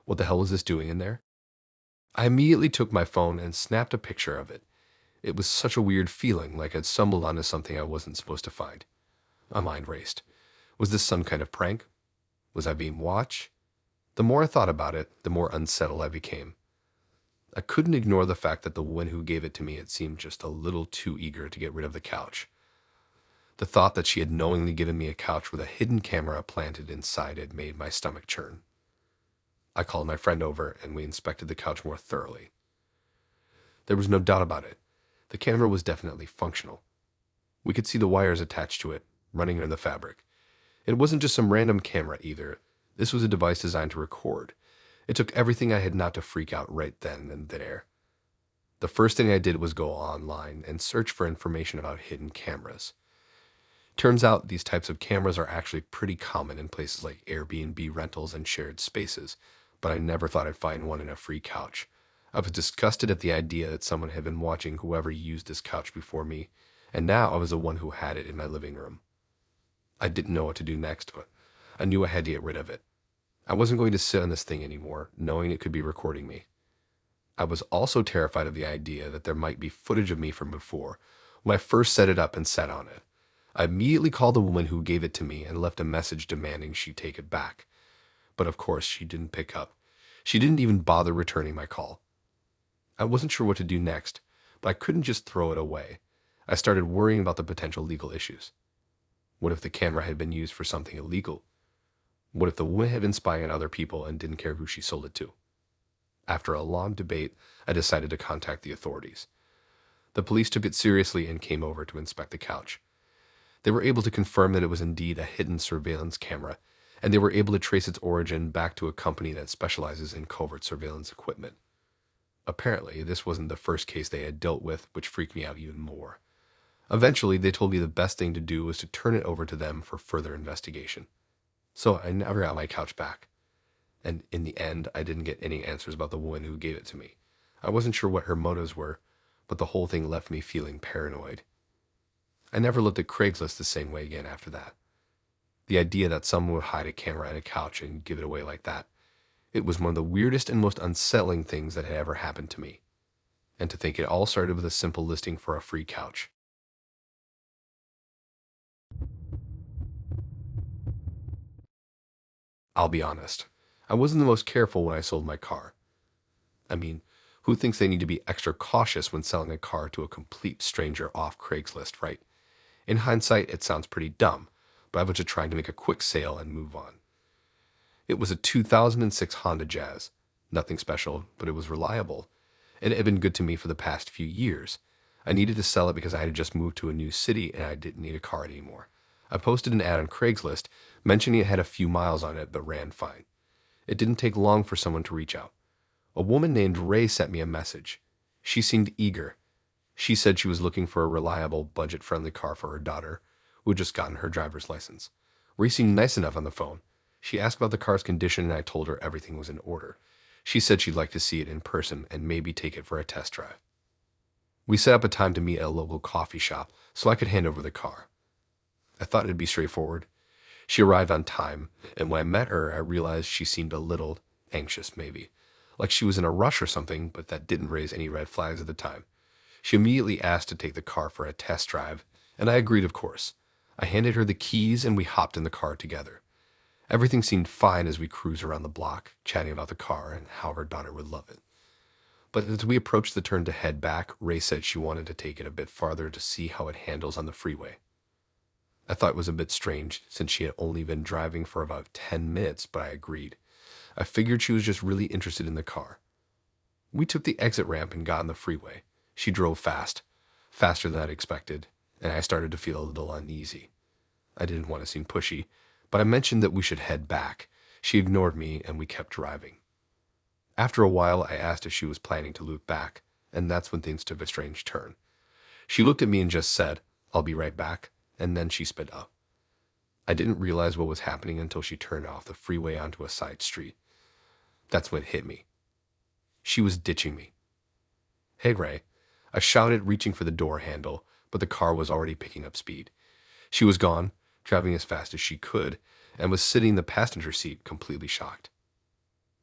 What the hell was this doing in there? I immediately took my phone and snapped a picture of it. It was such a weird feeling, like I'd stumbled onto something I wasn't supposed to find. My mind raced. Was this some kind of prank? Was I being watched? The more I thought about it, the more unsettled I became. I couldn't ignore the fact that the woman who gave it to me had seemed just a little too eager to get rid of the couch. The thought that she had knowingly given me a couch with a hidden camera planted inside it made my stomach churn. I called my friend over and we inspected the couch more thoroughly. There was no doubt about it. The camera was definitely functional. We could see the wires attached to it, running in the fabric. It wasn't just some random camera either. This was a device designed to record. It took everything I had not to freak out right then and there. The first thing I did was go online and search for information about hidden cameras. Turns out these types of cameras are actually pretty common in places like Airbnb rentals and shared spaces, but I never thought I'd find one in a free couch. I was disgusted at the idea that someone had been watching whoever used this couch before me, and now I was the one who had it in my living room. I didn't know what to do next, but I knew I had to get rid of it. I wasn't going to sit on this thing anymore, knowing it could be recording me. I was also terrified of the idea that there might be footage of me from before, when I first set it up and sat on it. I immediately called the woman who gave it to me and left a message demanding she take it back. But of course, she didn't pick up. She didn't even bother returning my call. I wasn't sure what to do next, but I couldn't just throw it away. I started worrying about the potential legal issues. What if the camera had been used for something illegal? What if the woman had been spying on other people and didn't care who she sold it to? After a long debate, I decided to contact the authorities. The police took it seriously and came over to inspect the couch. They were able to confirm that it was indeed a hidden surveillance camera, and they were able to trace its origin back to a company that specializes in covert surveillance equipment. Apparently, this wasn't the first case they had dealt with, which freaked me out even more. Eventually, they told me the best thing to do was to turn it over to them for further investigation. So I never got my couch back. And in the end, I didn't get any answers about the woman who gave it to me. I wasn't sure what her motives were, but the whole thing left me feeling paranoid. I never looked at Craigslist the same way again after that. The idea that someone would hide a camera in a couch and give it away like that, it was one of the weirdest and most unsettling things that had ever happened to me. And to think it all started with a simple listing for a free couch. I'll be honest, I wasn't the most careful when I sold my car. I mean, who thinks they need to be extra cautious when selling a car to a complete stranger off Craigslist, right? In hindsight, it sounds pretty dumb, but I was just trying to make a quick sale and move on. It was a 2006 Honda Jazz. Nothing special, but it was reliable. And it had been good to me for the past few years. I needed to sell it because I had just moved to a new city and I didn't need a car anymore. I posted an ad on Craigslist mentioning it had a few miles on it but ran fine. It didn't take long for someone to reach out. A woman named Ray sent me a message. She seemed eager. She said she was looking for a reliable, budget-friendly car for her daughter, who had just gotten her driver's license. Ray seemed nice enough on the phone. She asked about the car's condition and I told her everything was in order. She said she'd like to see it in person and maybe take it for a test drive. We set up a time to meet at a local coffee shop so I could hand over the car. I thought it'd be straightforward. She arrived on time, and when I met her, I realized she seemed a little anxious, maybe. Like she was in a rush or something, but that didn't raise any red flags at the time. She immediately asked to take the car for a test drive, and I agreed, of course. I handed her the keys and we hopped in the car together. Everything seemed fine as we cruised around the block, chatting about the car and how her daughter would love it. But as we approached the turn to head back, Ray said she wanted to take it a bit farther to see how it handles on the freeway. I thought it was a bit strange since she had only been driving for about 10 minutes, but I agreed. I figured she was just really interested in the car. We took the exit ramp and got on the freeway. She drove fast, faster than I'd expected, and I started to feel a little uneasy. I didn't want to seem pushy, but I mentioned that we should head back. She ignored me and we kept driving. After a while, I asked if she was planning to loop back, and that's when things took a strange turn. She looked at me and just said, "I'll be right back," and then she sped up. I didn't realize what was happening until she turned off the freeway onto a side street. That's when it hit me. She was ditching me. "Hey, Ray," I shouted, reaching for the door handle, but the car was already picking up speed. She was gone, driving as fast as she could, and was sitting in the passenger seat, completely shocked.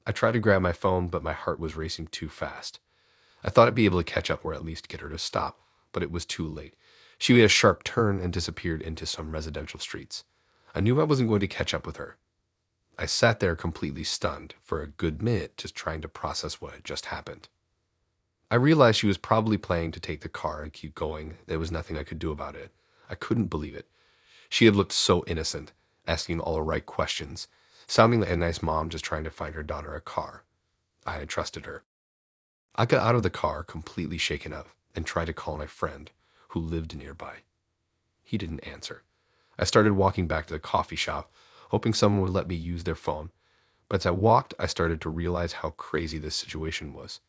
I tried to grab my phone, but my heart was racing too fast. I thought I'd be able to catch up or at least get her to stop, but it was too late. She made a sharp turn and disappeared into some residential streets. I knew I wasn't going to catch up with her. I sat there completely stunned for a good minute, just trying to process what had just happened. I realized she was probably planning to take the car and keep going. There was nothing I could do about it. I couldn't believe it. She had looked so innocent, asking all the right questions, sounding like a nice mom just trying to find her daughter a car. I had trusted her. I got out of the car completely shaken up and tried to call my friend, who lived nearby. He didn't answer. I started walking back to the coffee shop, hoping someone would let me use their phone. But as I walked, I started to realize how crazy this situation was.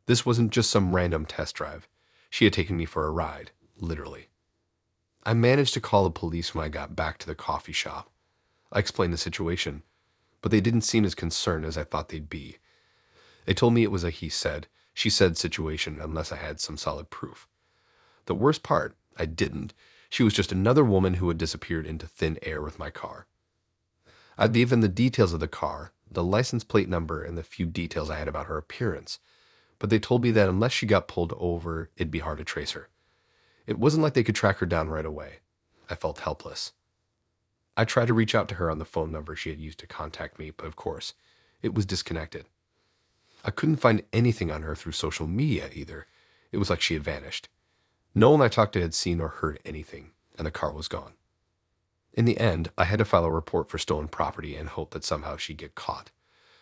This wasn't just some random test drive. She had taken me for a ride, literally. I managed to call the police when I got back to the coffee shop. I explained the situation, but they didn't seem as concerned as I thought they'd be. They told me it was a he said, she said situation unless I had some solid proof. The worst part, I didn't. She was just another woman who had disappeared into thin air with my car. I'd given the details of the car, the license plate number, and the few details I had about her appearance, but they told me that unless she got pulled over, it'd be hard to trace her. It wasn't like they could track her down right away. I felt helpless. I tried to reach out to her on the phone number she had used to contact me, but of course, it was disconnected. I couldn't find anything on her through social media either. It was like she had vanished. No one I talked to had seen or heard anything, and the car was gone. In the end, I had to file a report for stolen property and hope that somehow she'd get caught.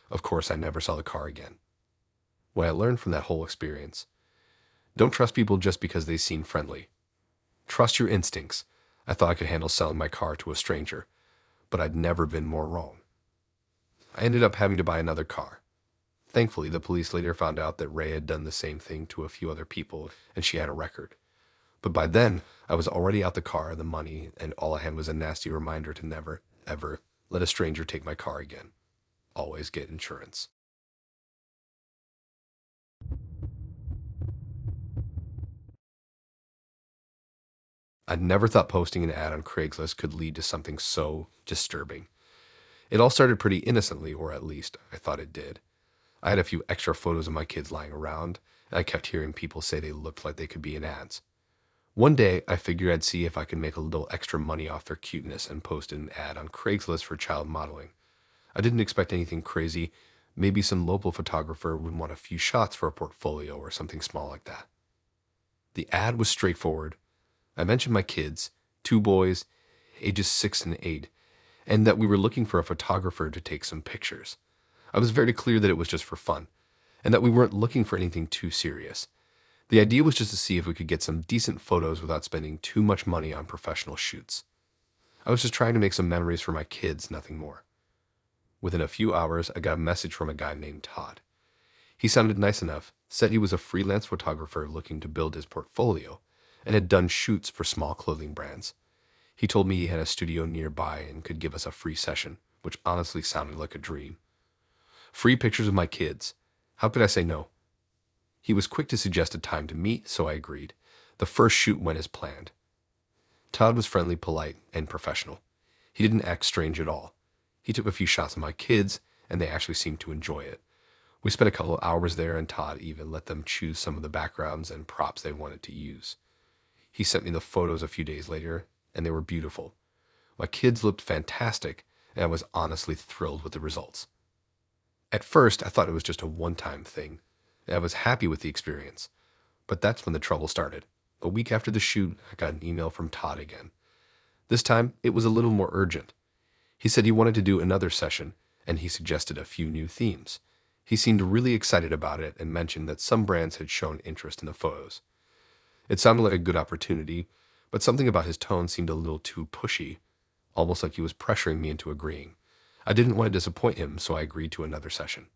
Of course, I never saw the car again. What I learned from that whole experience: don't trust people just because they seem friendly. Trust your instincts. I thought I could handle selling my car to a stranger, but I'd never been more wrong. I ended up having to buy another car. Thankfully, the police later found out that Ray had done the same thing to a few other people, and she had a record. But by then, I was already out the car, the money, and all I had was a nasty reminder to never, ever let a stranger take my car again. Always get insurance. I'd never thought posting an ad on Craigslist could lead to something so disturbing. It all started pretty innocently, or at least I thought it did. I had a few extra photos of my kids lying around, and I kept hearing people say they looked like they could be in ads. One day, I figured I'd see if I could make a little extra money off their cuteness and posted an ad on Craigslist for child modeling. I didn't expect anything crazy. Maybe some local photographer would want a few shots for a portfolio or something small like that. The ad was straightforward. I mentioned my kids, 2 boys, ages 6 and 8, and that we were looking for a photographer to take some pictures. I was very clear that it was just for fun, and that we weren't looking for anything too serious. The idea was just to see if we could get some decent photos without spending too much money on professional shoots. I was just trying to make some memories for my kids, nothing more. Within a few hours, I got a message from a guy named Todd. He sounded nice enough, said he was a freelance photographer looking to build his portfolio, and had done shoots for small clothing brands. He told me he had a studio nearby and could give us a free session, which honestly sounded like a dream. Free pictures of my kids. How could I say no? He was quick to suggest a time to meet, so I agreed. The first shoot went as planned. Todd was friendly, polite, and professional. He didn't act strange at all. He took a few shots of my kids, and they actually seemed to enjoy it. We spent a couple of hours there, and Todd even let them choose some of the backgrounds and props they wanted to use. He sent me the photos a few days later, and they were beautiful. My kids looked fantastic, and I was honestly thrilled with the results. At first, I thought it was just a one-time thing, and I was happy with the experience. But that's when the trouble started. A week after the shoot, I got an email from Todd again. This time, it was a little more urgent. He said he wanted to do another session, and he suggested a few new themes. He seemed really excited about it and mentioned that some brands had shown interest in the photos. It sounded like a good opportunity, but something about his tone seemed a little too pushy, almost like he was pressuring me into agreeing. I didn't want to disappoint him, so I agreed to another session.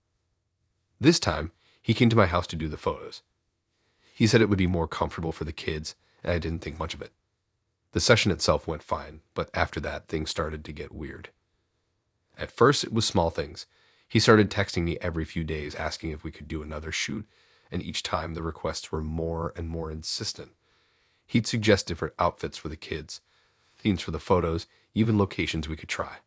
This time, he came to my house to do the photos. He said it would be more comfortable for the kids, and I didn't think much of it. The session itself went fine, but after that, things started to get weird. At first, it was small things. He started texting me every few days asking if we could do another shoot, and each time the requests were more and more insistent. He'd suggest different outfits for the kids, themes for the photos, even locations we could try.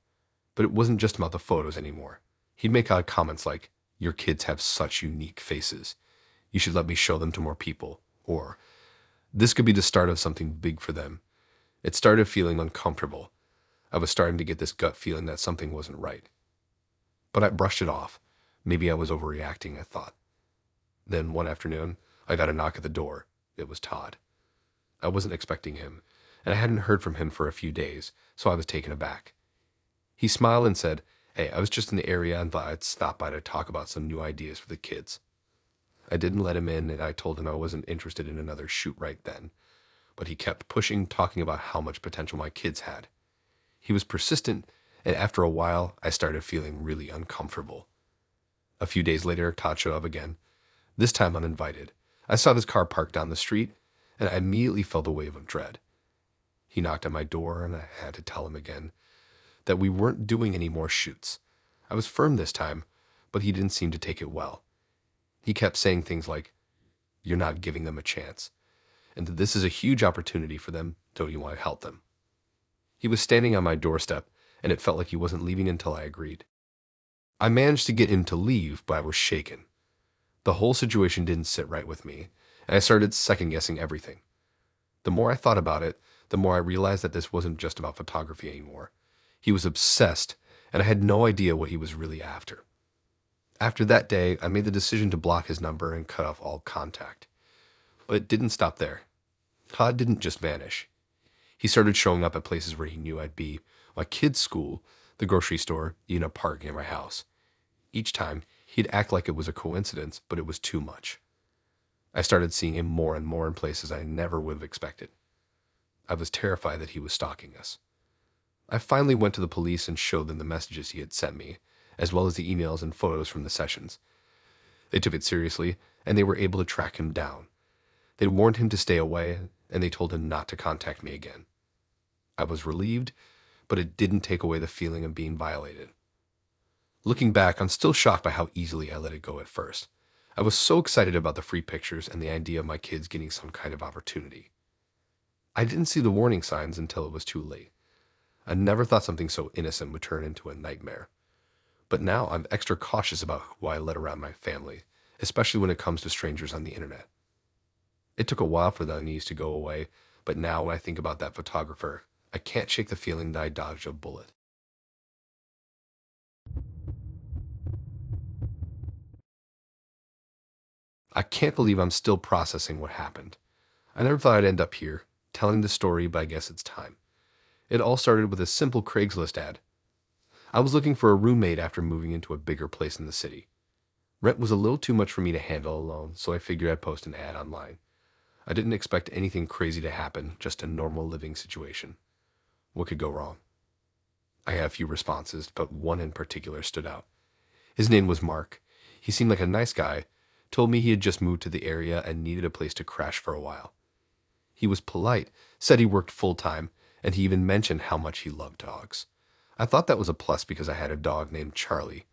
But it wasn't just about the photos anymore. He'd make odd comments like, "Your kids have such unique faces. You should let me show them to more people." Or, "This could be the start of something big for them." It started feeling uncomfortable. I was starting to get this gut feeling that something wasn't right. But I brushed it off. Maybe I was overreacting, I thought. Then one afternoon, I got a knock at the door. It was Todd. I wasn't expecting him, and I hadn't heard from him for a few days, so I was taken aback. He smiled and said, "Hey, I was just in the area and thought I'd stop by to talk about some new ideas for the kids." I didn't let him in, and I told him I wasn't interested in another shoot right then. But he kept pushing, talking about how much potential my kids had. He was persistent, and after a while, I started feeling really uncomfortable. A few days later, Todd showed up again, this time uninvited. I saw his car parked down the street, and I immediately felt a wave of dread. He knocked at my door, and I had to tell him again that we weren't doing any more shoots. I was firm this time, but he didn't seem to take it well. He kept saying things like, "You're not giving them a chance, and that this is a huge opportunity for them. Don't you want to help them?" He was standing on my doorstep, and it felt like he wasn't leaving until I agreed. I managed to get him to leave, but I was shaken. The whole situation didn't sit right with me, and I started second-guessing everything. The more I thought about it, the more I realized that this wasn't just about photography anymore. He was obsessed, and I had no idea what he was really after. After that day, I made the decision to block his number and cut off all contact. But it didn't stop there. Todd didn't just vanish. He started showing up at places where he knew I'd be: my kids' school, the grocery store, even a park near my house. Each time, he'd act like it was a coincidence, but it was too much. I started seeing him more and more in places I never would have expected. I was terrified that he was stalking us. I finally went to the police and showed them the messages he had sent me, as well as the emails and photos from the sessions. They took it seriously, and they were able to track him down. They warned him to stay away, and they told him not to contact me again. I was relieved, but it didn't take away the feeling of being violated. Looking back, I'm still shocked by how easily I let it go at first. I was so excited about the free pictures and the idea of my kids getting some kind of opportunity. I didn't see the warning signs until it was too late. I never thought something so innocent would turn into a nightmare. But now I'm extra cautious about who I let around my family, especially when it comes to strangers on the internet. It took a while for the unease to go away, but now when I think about that photographer, I can't shake the feeling that I dodged a bullet. I can't believe I'm still processing what happened. I never thought I'd end up here, telling the story, but I guess it's time. It all started with a simple Craigslist ad. I was looking for a roommate after moving into a bigger place in the city. Rent was a little too much for me to handle alone, so I figured I'd post an ad online. I didn't expect anything crazy to happen, just a normal living situation. What could go wrong? I had a few responses, but one in particular stood out. His name was Mark. He seemed like a nice guy, told me he had just moved to the area and needed a place to crash for a while. He was polite, said he worked full-time, and he even mentioned how much he loved dogs. I thought that was a plus because I had a dog named Charlie,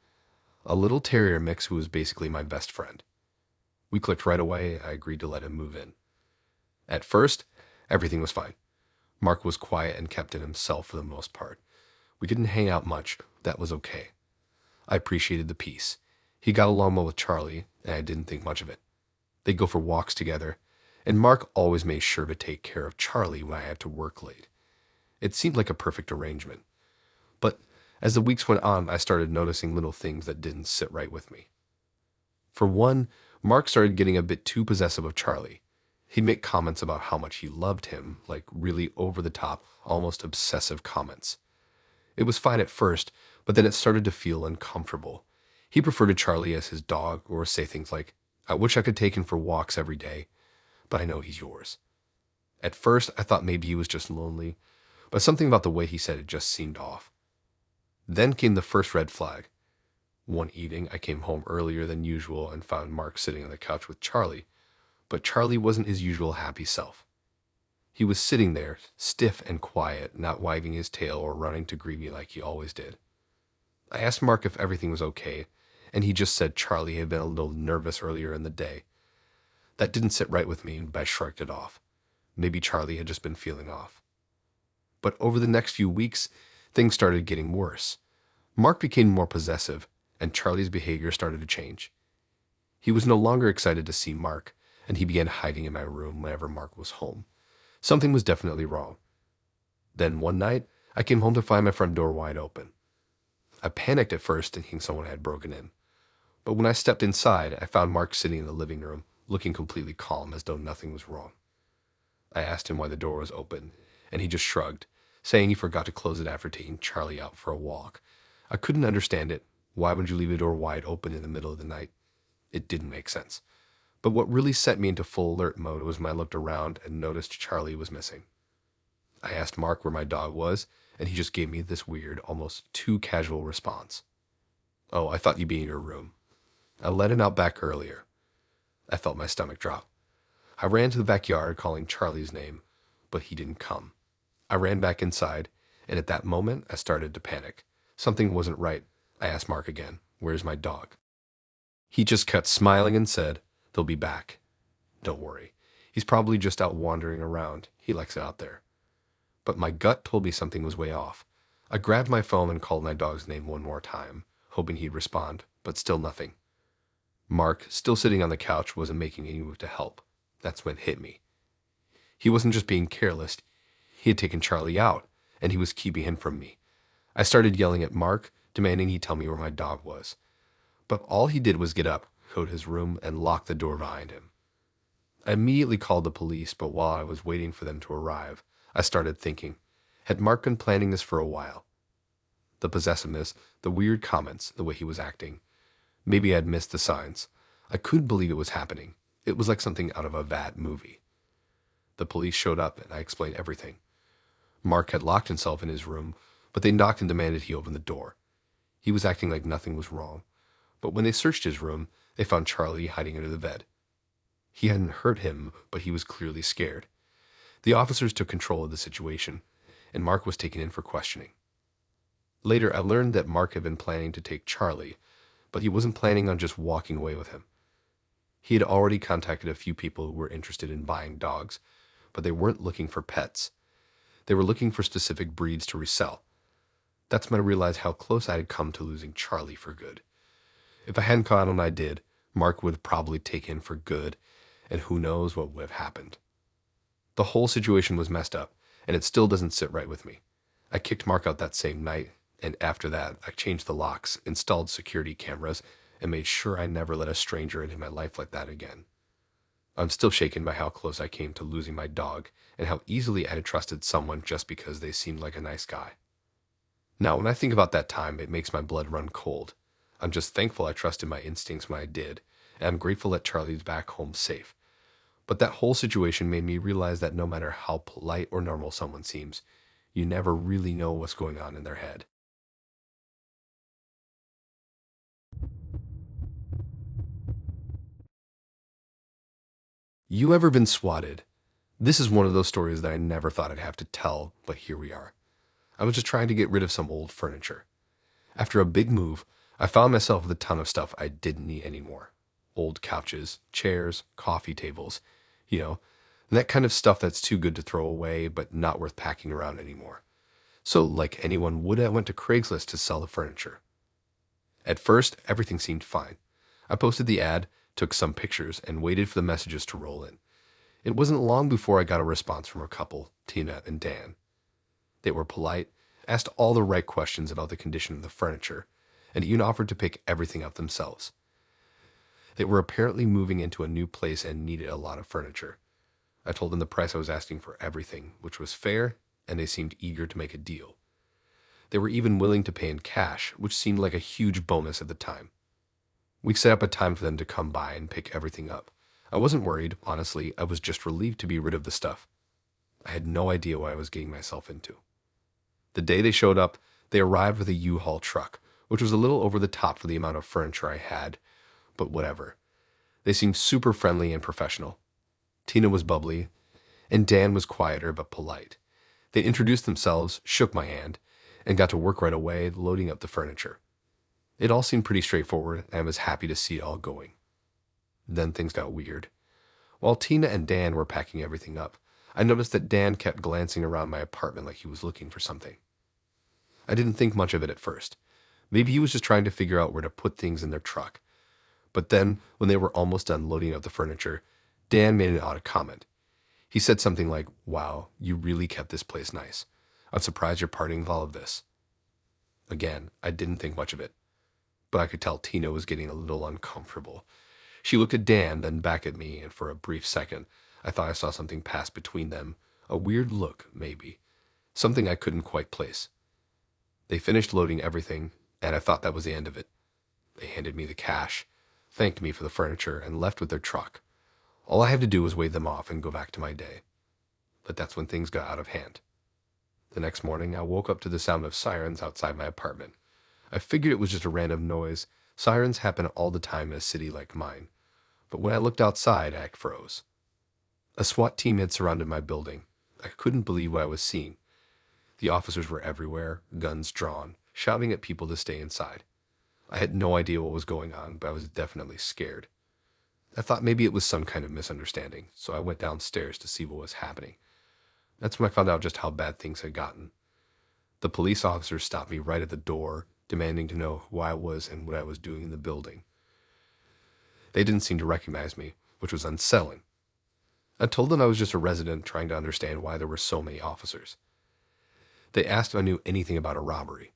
a little terrier mix who was basically my best friend. We clicked right away. I agreed to let him move in. At first, everything was fine. Mark was quiet and kept to himself for the most part. We didn't hang out much. That was okay. I appreciated the peace. He got along well with Charlie, and I didn't think much of it. They'd go for walks together, and Mark always made sure to take care of Charlie when I had to work late. It seemed like a perfect arrangement. But as the weeks went on, I started noticing little things that didn't sit right with me. For one, Mark started getting a bit too possessive of Charlie. He'd make comments about how much he loved him, like really over-the-top, almost obsessive comments. It was fine at first, but then it started to feel uncomfortable. He referred to Charlie as his dog, or say things like, "I wish I could take him for walks every day, but I know he's yours." At first, I thought maybe he was just lonely, but something about the way he said it just seemed off. Then came the first red flag. One evening, I came home earlier than usual and found Mark sitting on the couch with Charlie, but Charlie wasn't his usual happy self. He was sitting there, stiff and quiet, not wagging his tail or running to greet me like he always did. I asked Mark if everything was okay, and he just said Charlie had been a little nervous earlier in the day. That didn't sit right with me, but I shrugged it off. Maybe Charlie had just been feeling off. But over the next few weeks, things started getting worse. Mark became more possessive, and Charlie's behavior started to change. He was no longer excited to see Mark, and he began hiding in my room whenever Mark was home. Something was definitely wrong. Then one night, I came home to find my front door wide open. I panicked at first, thinking someone had broken in. But when I stepped inside, I found Mark sitting in the living room, looking completely calm as though nothing was wrong. I asked him why the door was open, and he just shrugged, saying he forgot to close it after taking Charlie out for a walk. I couldn't understand it. Why would you leave a door wide open in the middle of the night? It didn't make sense. But what really set me into full alert mode was when I looked around and noticed Charlie was missing. I asked Mark where my dog was, and he just gave me this weird, almost too casual response. "Oh, I thought you'd be in your room. I let him out back earlier." I felt my stomach drop. I ran to the backyard calling Charlie's name, but he didn't come. I ran back inside, and at that moment, I started to panic. Something wasn't right. I asked Mark again, "Where's my dog?" He just kept smiling and said, "They'll be back. Don't worry. He's probably just out wandering around. He likes it out there." But my gut told me something was way off. I grabbed my phone and called my dog's name one more time, hoping he'd respond, but still nothing. Mark, still sitting on the couch, wasn't making any move to help. That's when it hit me. He wasn't just being careless. He had taken Charlie out, and he was keeping him from me. I started yelling at Mark, demanding he tell me where my dog was. But all he did was get up, go to his room, and lock the door behind him. I immediately called the police, but while I was waiting for them to arrive, I started thinking, had Mark been planning this for a while? The possessiveness, the weird comments, the way he was acting. Maybe I had missed the signs. I couldn't believe it was happening. It was like something out of a bad movie. The police showed up, and I explained everything. Mark had locked himself in his room, but they knocked and demanded he open the door. He was acting like nothing was wrong. But when they searched his room, they found Charlie hiding under the bed. He hadn't hurt him, but he was clearly scared. The officers took control of the situation, and Mark was taken in for questioning. Later, I learned that Mark had been planning to take Charlie, but he wasn't planning on just walking away with him. He had already contacted a few people who were interested in buying dogs, but they weren't looking for pets. They were looking for specific breeds to resell. That's when I realized how close I had come to losing Charlie for good. If I hadn't caught on when I did, Mark would have probably taken him for good, and who knows what would have happened. The whole situation was messed up, and it still doesn't sit right with me. I kicked Mark out that same night, and after that, I changed the locks, installed security cameras, and made sure I never let a stranger into my life like that again. I'm still shaken by how close I came to losing my dog, and how easily I had trusted someone just because they seemed like a nice guy. Now, when I think about that time, it makes my blood run cold. I'm just thankful I trusted my instincts when I did, and I'm grateful that Charlie's back home safe. But that whole situation made me realize that no matter how polite or normal someone seems, you never really know what's going on in their head. You ever been swatted? This is one of those stories that I never thought I'd have to tell, but here we are. I was just trying to get rid of some old furniture. After a big move, I found myself with a ton of stuff I didn't need anymore. Old couches, chairs, coffee tables, that kind of stuff that's too good to throw away but not worth packing around anymore. So, like anyone would, I went to Craigslist to sell the furniture. At first, everything seemed fine. I posted the ad, took some pictures, and waited for the messages to roll in. It wasn't long before I got a response from a couple, Tina and Dan. They were polite, asked all the right questions about the condition of the furniture, and even offered to pick everything up themselves. They were apparently moving into a new place and needed a lot of furniture. I told them the price I was asking for everything, which was fair, and they seemed eager to make a deal. They were even willing to pay in cash, which seemed like a huge bonus at the time. We set up a time for them to come by and pick everything up. I wasn't worried, honestly. I was just relieved to be rid of the stuff. I had no idea what I was getting myself into. The day they showed up, they arrived with a U-Haul truck, which was a little over the top for the amount of furniture I had, but whatever. They seemed super friendly and professional. Tina was bubbly, and Dan was quieter but polite. They introduced themselves, shook my hand, and got to work right away, loading up the furniture. It all seemed pretty straightforward, and I was happy to see it all going. Then things got weird. While Tina and Dan were packing everything up, I noticed that Dan kept glancing around my apartment like he was looking for something. I didn't think much of it at first, Maybe he was just trying to figure out where to put things in their truck. But then, when they were almost done loading up the furniture, Dan made an odd comment. He said something like, "Wow, you really kept this place nice. I'm surprised you're parting with all of this." Again, I didn't think much of it, but I could tell Tina was getting a little uncomfortable. She looked at Dan, then back at me, and for a brief second, I thought I saw something pass between them. A weird look, maybe. Something I couldn't quite place. They finished loading everything, and I thought that was the end of it. They handed me the cash, thanked me for the furniture, and left with their truck. All I had to do was wave them off and go back to my day. But that's when things got out of hand. The next morning, I woke up to the sound of sirens outside my apartment. I figured it was just a random noise. Sirens happen all the time in a city like mine. But when I looked outside, I froze. A SWAT team had surrounded my building. I couldn't believe what I was seeing. The officers were everywhere, guns drawn, shouting at people to stay inside. I had no idea what was going on, but I was definitely scared. I thought maybe it was some kind of misunderstanding, so I went downstairs to see what was happening. That's when I found out just how bad things had gotten. The police officers stopped me right at the door, demanding to know who I was and what I was doing in the building. They didn't seem to recognize me, which was unsettling. I told them I was just a resident trying to understand why there were so many officers. They asked if I knew anything about a robbery.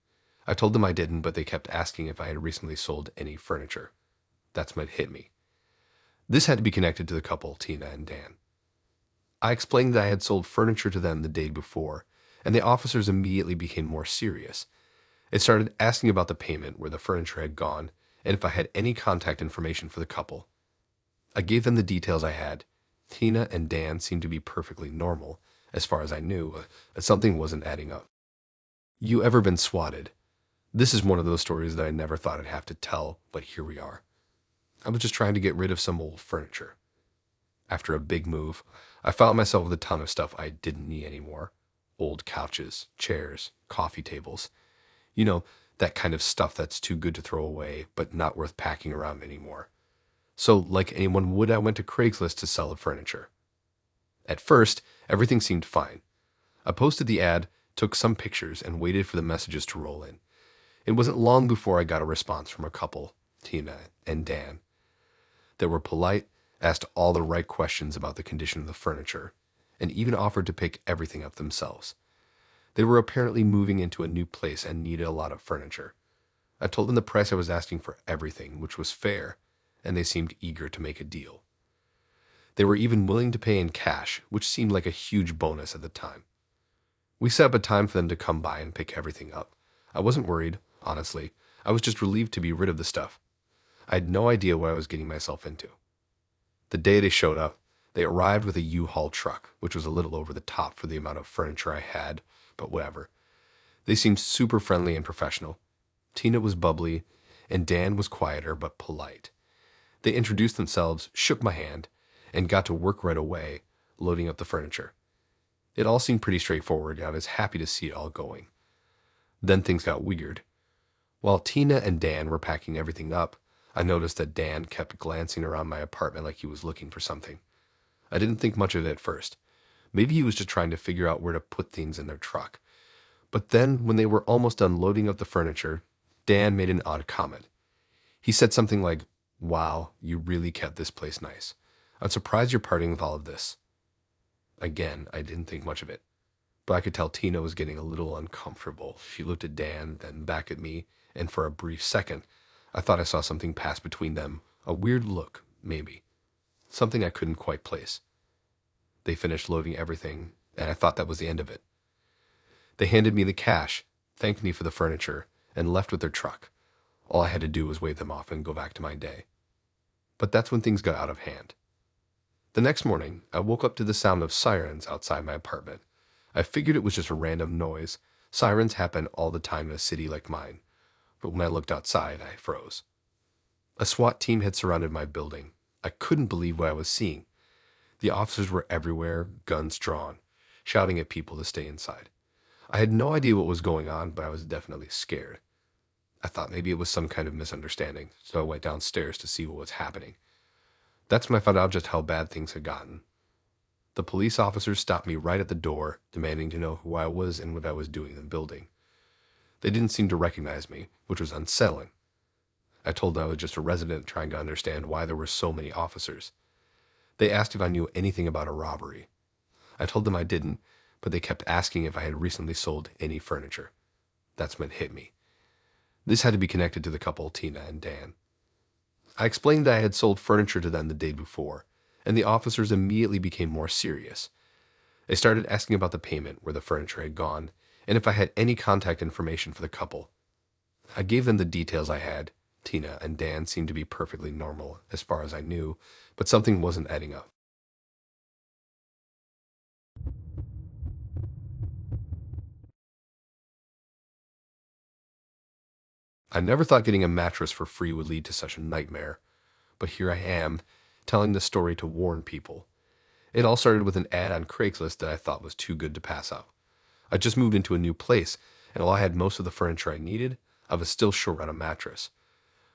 I told them I didn't, but they kept asking if I had recently sold any furniture. That's when it hit me. This had to be connected to the couple, Tina and Dan. I explained that I had sold furniture to them the day before, and the officers immediately became more serious. They started asking about the payment, where the furniture had gone, and if I had any contact information for the couple. I gave them the details I had. Tina and Dan seemed to be perfectly normal, as far as I knew, but something wasn't adding up. You ever been swatted? This is one of those stories that I never thought I'd have to tell, but here we are. I was just trying to get rid of some old furniture. After a big move, I found myself with a ton of stuff I didn't need anymore. Old couches, chairs, coffee tables. You know, that kind of stuff that's too good to throw away, but not worth packing around anymore. So, like anyone would, I went to Craigslist to sell the furniture. At first, everything seemed fine. I posted the ad, took some pictures, and waited for the messages to roll in. It wasn't long before I got a response from a couple, Tina and Dan. They were polite, asked all the right questions about the condition of the furniture, and even offered to pick everything up themselves. They were apparently moving into a new place and needed a lot of furniture. I told them the price I was asking for everything, which was fair, and they seemed eager to make a deal. They were even willing to pay in cash, which seemed like a huge bonus at the time. We set up a time for them to come by and pick everything up. I wasn't worried, honestly. I was just relieved to be rid of the stuff. I had no idea what I was getting myself into. The day they showed up, they arrived with a U-Haul truck, which was a little over the top for the amount of furniture I had, but whatever. They seemed super friendly and professional. Tina was bubbly, and Dan was quieter but polite. They introduced themselves, shook my hand, and got to work right away, loading up the furniture. It all seemed pretty straightforward, and I was happy to see it all going. Then things got weird. While Tina and Dan were packing everything up, I noticed that Dan kept glancing around my apartment like he was looking for something. I didn't think much of it at first. Maybe he was just trying to figure out where to put things in their truck. But then, when they were almost done loading up the furniture, Dan made an odd comment. He said something like, "Wow, you really kept this place nice. I'm surprised you're parting with all of this." Again, I didn't think much of it, but I could tell Tina was getting a little uncomfortable. She looked at Dan, then back at me, and for a brief second, I thought I saw something pass between them. A weird look, maybe. Something I couldn't quite place. They finished loading everything, and I thought that was the end of it. They handed me the cash, thanked me for the furniture, and left with their truck. All I had to do was wave them off and go back to my day. But that's when things got out of hand. The next morning, I woke up to the sound of sirens outside my apartment. I figured it was just a random noise. Sirens happen all the time in a city like mine. But when I looked outside, I froze. A SWAT team had surrounded my building. I couldn't believe what I was seeing. The officers were everywhere, guns drawn, shouting at people to stay inside. I had no idea what was going on, but I was definitely scared. I thought maybe it was some kind of misunderstanding, so I went downstairs to see what was happening. That's when I found out just how bad things had gotten. The police officers stopped me right at the door, demanding to know who I was and what I was doing in the building. They didn't seem to recognize me, which was unsettling. I told them I was just a resident trying to understand why there were so many officers. They asked if I knew anything about a robbery. I told them I didn't, but they kept asking if I had recently sold any furniture. That's when it hit me. This had to be connected to the couple, Tina and Dan. I explained that I had sold furniture to them the day before, and the officers immediately became more serious. They started asking about the payment, where the furniture had gone, and if I had any contact information for the couple. I gave them the details I had. Tina and Dan seemed to be perfectly normal, as far as I knew, but something wasn't adding up. I never thought getting a mattress for free would lead to such a nightmare, but here I am, telling this story to warn people. It all started with an ad on Craigslist that I thought was too good to pass up. I just moved into a new place, and while I had most of the furniture I needed, I was still short on a mattress.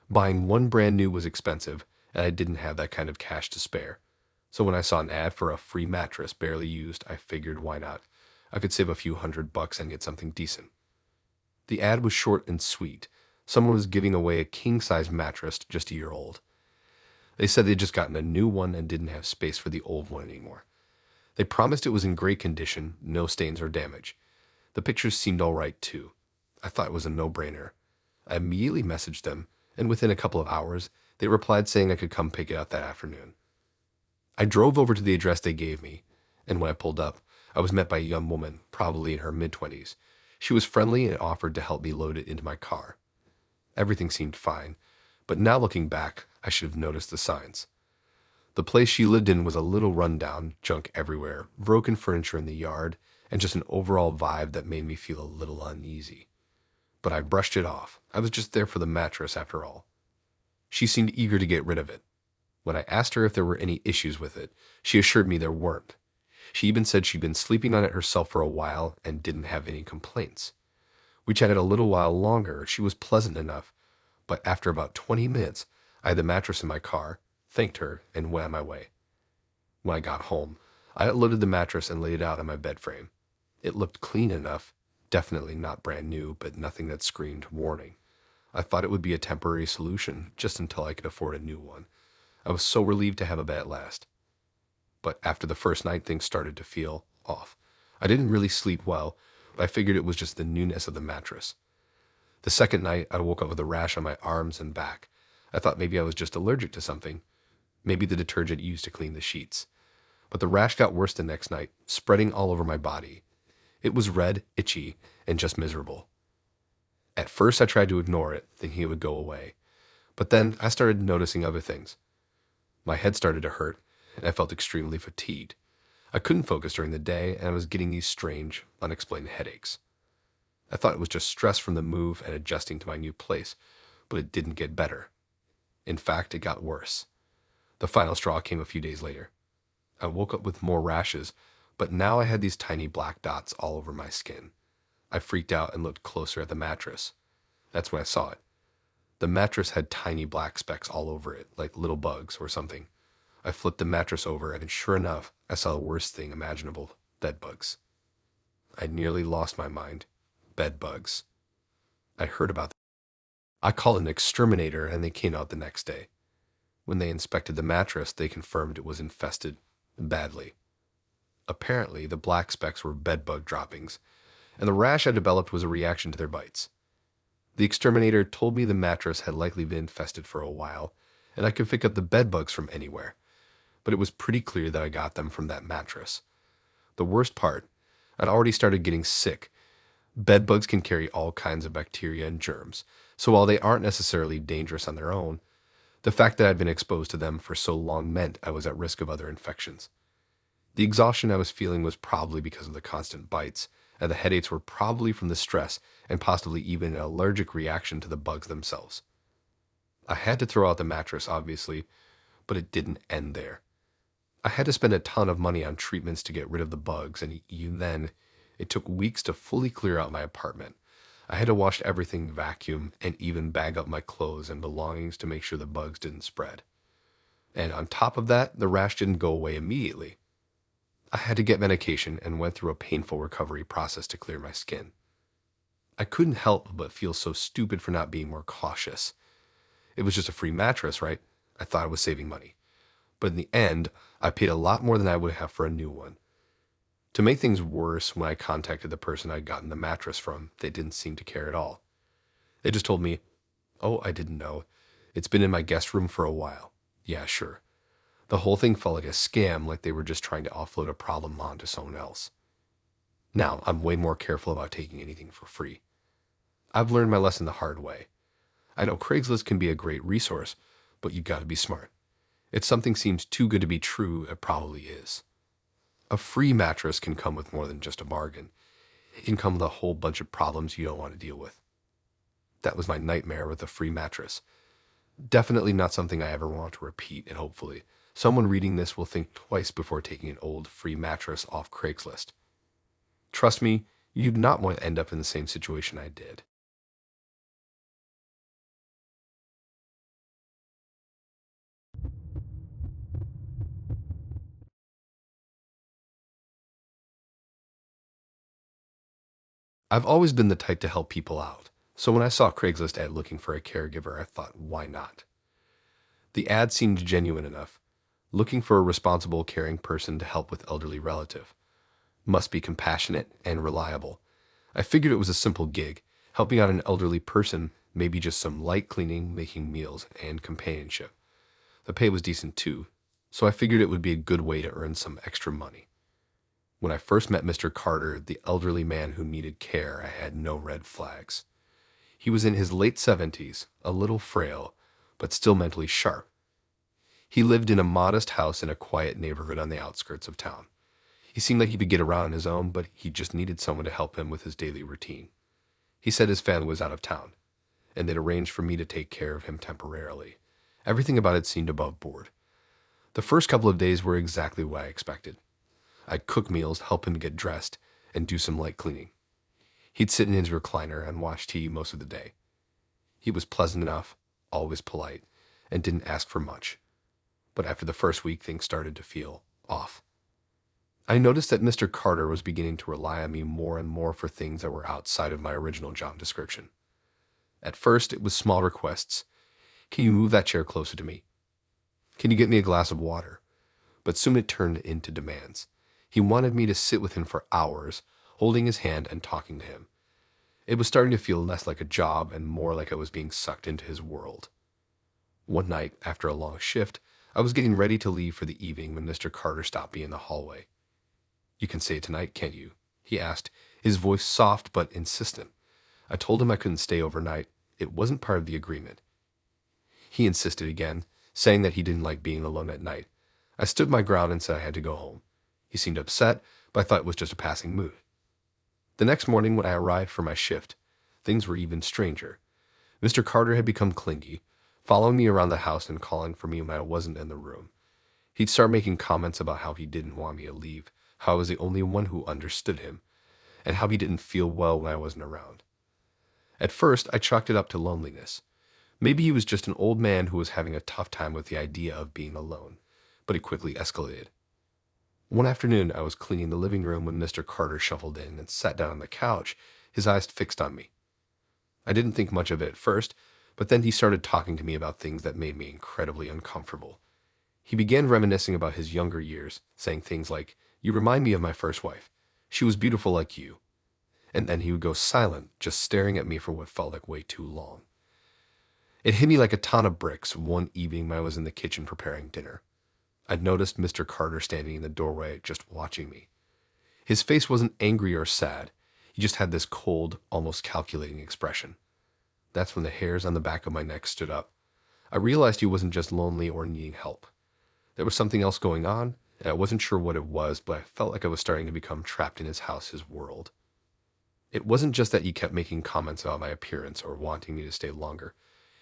Buying one brand new was expensive, and I didn't have that kind of cash to spare. So when I saw an ad for a free mattress barely used, I figured why not? I could save a few $100 and get something decent. The ad was short and sweet. Someone was giving away a king-size mattress just a year old. They said they'd just gotten a new one and didn't have space for the old one anymore. They promised it was in great condition, no stains or damage. The pictures seemed all right too. I thought it was a no-brainer. I immediately messaged them, and within a couple of hours, they replied saying I could come pick it up that afternoon. I drove over to the address they gave me, and when I pulled up, I was met by a young woman, probably in her mid-20s. She was friendly and offered to help me load it into my car. Everything seemed fine, but now looking back, I should have noticed the signs. The place she lived in was a little rundown, junk everywhere, broken furniture in the yard, and just an overall vibe that made me feel a little uneasy. But I brushed it off. I was just there for the mattress after all. She seemed eager to get rid of it. When I asked her if there were any issues with it, she assured me there weren't. She even said she'd been sleeping on it herself for a while and didn't have any complaints. We chatted a little while longer. She was pleasant enough, but after about 20 minutes, I had the mattress in my car, thanked her, and went on my way. When I got home, I unloaded the mattress and laid it out on my bed frame. It looked clean enough, definitely not brand new, but nothing that screamed warning. I thought it would be a temporary solution, just until I could afford a new one. I was so relieved to have a bed at last. But after the first night, things started to feel off. I didn't really sleep well, but I figured it was just the newness of the mattress. The second night, I woke up with a rash on my arms and back. I thought maybe I was just allergic to something, maybe the detergent used to clean the sheets. But the rash got worse the next night, spreading all over my body. It was red, itchy, and just miserable. At first, I tried to ignore it, thinking it would go away. But then I started noticing other things. My head started to hurt, and I felt extremely fatigued. I couldn't focus during the day, and I was getting these strange, unexplained headaches. I thought it was just stress from the move and adjusting to my new place, but it didn't get better. In fact, it got worse. The final straw came a few days later. I woke up with more rashes, but now I had these tiny black dots all over my skin. I freaked out and looked closer at the mattress. That's when I saw it. The mattress had tiny black specks all over it, like little bugs or something. I flipped the mattress over, and sure enough, I saw the worst thing imaginable: bed bugs. I nearly lost my mind. Bed bugs. I heard about them. I called an exterminator, and they came out the next day. When they inspected the mattress, they confirmed it was infested badly. Apparently, the black specks were bed bug droppings, and the rash I developed was a reaction to their bites. The exterminator told me the mattress had likely been infested for a while, and I could pick up the bed bugs from anywhere, but it was pretty clear that I got them from that mattress. The worst part, I'd already started getting sick. Bed bugs can carry all kinds of bacteria and germs, so while they aren't necessarily dangerous on their own, the fact that I'd been exposed to them for so long meant I was at risk of other infections. The exhaustion I was feeling was probably because of the constant bites, and the headaches were probably from the stress and possibly even an allergic reaction to the bugs themselves. I had to throw out the mattress, obviously, but it didn't end there. I had to spend a ton of money on treatments to get rid of the bugs, and even then, it took weeks to fully clear out my apartment. I had to wash everything, vacuum, and even bag up my clothes and belongings to make sure the bugs didn't spread. And on top of that, the rash didn't go away immediately. I had to get medication and went through a painful recovery process to clear my skin. I couldn't help but feel so stupid for not being more cautious. It was just a free mattress, right? I thought I was saving money. But in the end, I paid a lot more than I would have for a new one. To make things worse, when I contacted the person I'd gotten the mattress from, they didn't seem to care at all. They just told me, "Oh, I didn't know. It's been in my guest room for a while." Yeah, sure. The whole thing felt like a scam, like they were just trying to offload a problem onto someone else. Now, I'm way more careful about taking anything for free. I've learned my lesson the hard way. I know Craigslist can be a great resource, but you gotta be smart. If something seems too good to be true, it probably is. A free mattress can come with more than just a bargain. It can come with a whole bunch of problems you don't want to deal with. That was my nightmare with a free mattress. Definitely not something I ever want to repeat, and hopefully, someone reading this will think twice before taking an old free mattress off Craigslist. Trust me, you do not want to end up in the same situation I did. I've always been the type to help people out, so when I saw a Craigslist ad looking for a caregiver, I thought, why not? The ad seemed genuine enough, looking for a responsible, caring person to help with elderly relative. Must be compassionate and reliable. I figured it was a simple gig, helping out an elderly person, maybe just some light cleaning, making meals, and companionship. The pay was decent too, so I figured it would be a good way to earn some extra money. When I first met Mr. Carter, the elderly man who needed care, I had no red flags. He was in his late 70s, a little frail, but still mentally sharp. He lived in a modest house in a quiet neighborhood on the outskirts of town. He seemed like he could get around on his own, but he just needed someone to help him with his daily routine. He said his family was out of town, and they'd arranged for me to take care of him temporarily. Everything about it seemed above board. The first couple of days were exactly what I expected. I'd cook meals, help him get dressed, and do some light cleaning. He'd sit in his recliner and watch TV most of the day. He was pleasant enough, always polite, and didn't ask for much. But after the first week, things started to feel off. I noticed that Mr. Carter was beginning to rely on me more and more for things that were outside of my original job description. At first, it was small requests. Can you move that chair closer to me? Can you get me a glass of water? But soon it turned into demands. He wanted me to sit with him for hours, holding his hand and talking to him. It was starting to feel less like a job and more like I was being sucked into his world. One night, after a long shift, I was getting ready to leave for the evening when Mr. Carter stopped me in the hallway. "You can stay tonight, can't you?" he asked, his voice soft but insistent. I told him I couldn't stay overnight. It wasn't part of the agreement. He insisted again, saying that he didn't like being alone at night. I stood my ground and said I had to go home. He seemed upset, but I thought it was just a passing mood. The next morning when I arrived for my shift, things were even stranger. Mr. Carter had become clingy, following me around the house and calling for me when I wasn't in the room. He'd start making comments about how he didn't want me to leave, how I was the only one who understood him, and how he didn't feel well when I wasn't around. At first, I chalked it up to loneliness. Maybe he was just an old man who was having a tough time with the idea of being alone, but it quickly escalated. One afternoon, I was cleaning the living room when Mr. Carter shuffled in and sat down on the couch, his eyes fixed on me. I didn't think much of it at first, but then he started talking to me about things that made me incredibly uncomfortable. He began reminiscing about his younger years, saying things like, "You remind me of my first wife. She was beautiful like you." And then he would go silent, just staring at me for what felt like way too long. It hit me like a ton of bricks one evening when I was in the kitchen preparing dinner. I'd noticed Mr. Carter standing in the doorway, just watching me. His face wasn't angry or sad. He just had this cold, almost calculating expression. That's when the hairs on the back of my neck stood up. I realized he wasn't just lonely or needing help. There was something else going on, and I wasn't sure what it was, but I felt like I was starting to become trapped in his house, his world. It wasn't just that he kept making comments about my appearance or wanting me to stay longer.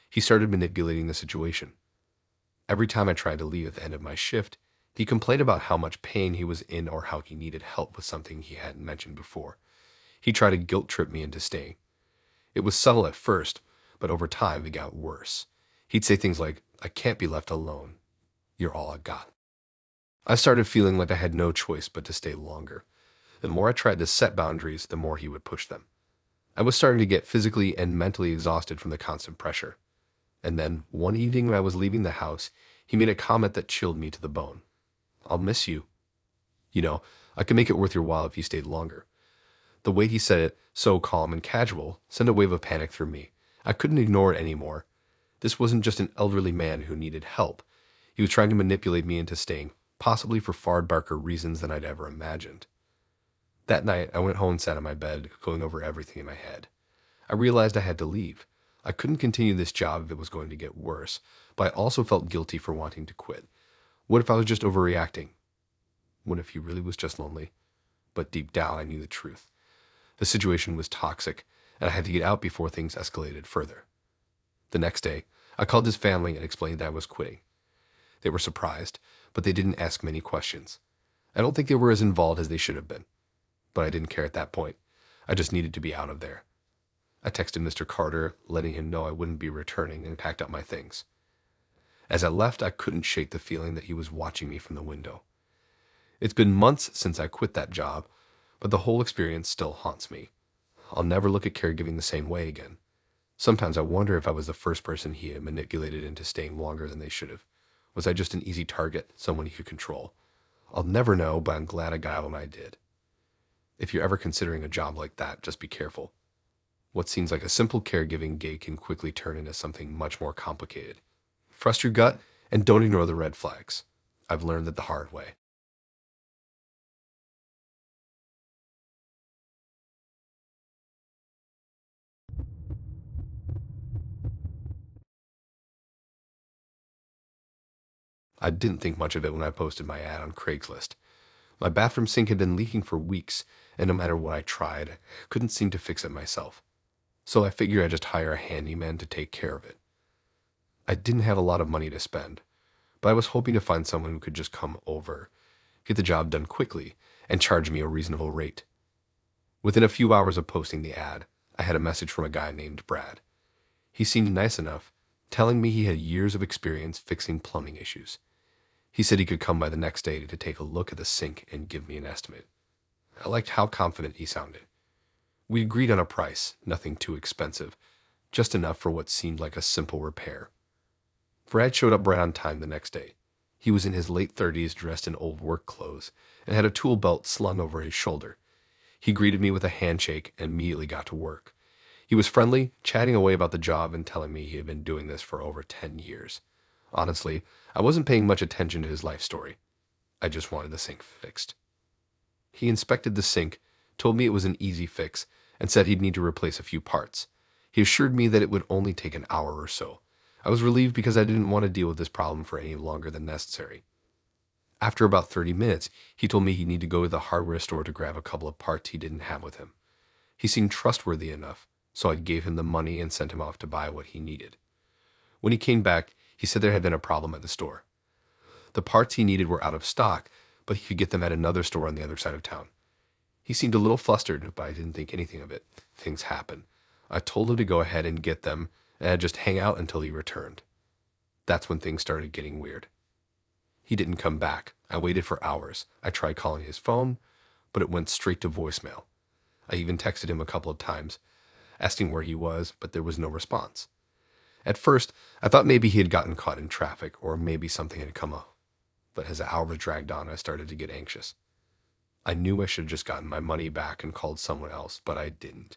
He started manipulating the situation. Every time I tried to leave at the end of my shift, he complained about how much pain he was in or how he needed help with something he hadn't mentioned before. He tried to guilt trip me into staying. It was subtle at first, but over time it got worse. He'd say things like, "I can't be left alone. You're all I got." I started feeling like I had no choice but to stay longer. The more I tried to set boundaries, the more he would push them. I was starting to get physically and mentally exhausted from the constant pressure. And then, one evening when I was leaving the house, he made a comment that chilled me to the bone. "I'll miss you. I could make it worth your while if you stayed longer." The way he said it, so calm and casual, sent a wave of panic through me. I couldn't ignore it anymore. This wasn't just an elderly man who needed help. He was trying to manipulate me into staying, possibly for far darker reasons than I'd ever imagined. That night, I went home and sat on my bed, going over everything in my head. I realized I had to leave. I couldn't continue this job if it was going to get worse, but I also felt guilty for wanting to quit. What if I was just overreacting? What if he really was just lonely? But deep down, I knew the truth. The situation was toxic, and I had to get out before things escalated further. The next day, I called his family and explained that I was quitting. They were surprised, but they didn't ask many questions. I don't think they were as involved as they should have been. But I didn't care at that point. I just needed to be out of there. I texted Mr. Carter, letting him know I wouldn't be returning, and packed up my things. As I left, I couldn't shake the feeling that he was watching me from the window. It's been months since I quit that job, but the whole experience still haunts me. I'll never look at caregiving the same way again. Sometimes I wonder if I was the first person he had manipulated into staying longer than they should have. Was I just an easy target, someone he could control? I'll never know, but I'm glad I got out when I did. If you're ever considering a job like that, just be careful. What seems like a simple caregiving gig can quickly turn into something much more complicated. Trust your gut and don't ignore the red flags. I've learned that the hard way. I didn't think much of it when I posted my ad on Craigslist. My bathroom sink had been leaking for weeks, and no matter what I tried, I couldn't seem to fix it myself. So I figured I'd just hire a handyman to take care of it. I didn't have a lot of money to spend, but I was hoping to find someone who could just come over, get the job done quickly, and charge me a reasonable rate. Within a few hours of posting the ad, I had a message from a guy named Brad. He seemed nice enough, telling me he had years of experience fixing plumbing issues. He said he could come by the next day to take a look at the sink and give me an estimate. I liked how confident he sounded. We agreed on a price, nothing too expensive, just enough for what seemed like a simple repair. Brad showed up right on time the next day. He was in his late 30s, dressed in old work clothes, and had a tool belt slung over his shoulder. He greeted me with a handshake and immediately got to work. He was friendly, chatting away about the job and telling me he had been doing this for over 10 years. Honestly, I wasn't paying much attention to his life story. I just wanted the sink fixed. He inspected the sink, told me it was an easy fix, and said he'd need to replace a few parts. He assured me that it would only take an hour or so. I was relieved because I didn't want to deal with this problem for any longer than necessary. After about 30 minutes, he told me he'd need to go to the hardware store to grab a couple of parts he didn't have with him. He seemed trustworthy enough, so I gave him the money and sent him off to buy what he needed. When he came back, he said there had been a problem at the store. The parts he needed were out of stock, but he could get them at another store on the other side of town. He seemed a little flustered, but I didn't think anything of it. Things happen. I told him to go ahead and get them, and I'd just hang out until he returned. That's when things started getting weird. He didn't come back. I waited for hours. I tried calling his phone, but it went straight to voicemail. I even texted him a couple of times, asking where he was, but there was no response. At first, I thought maybe he had gotten caught in traffic, or maybe something had come up. But as the hours dragged on, I started to get anxious. I knew I should have just gotten my money back and called someone else, but I didn't.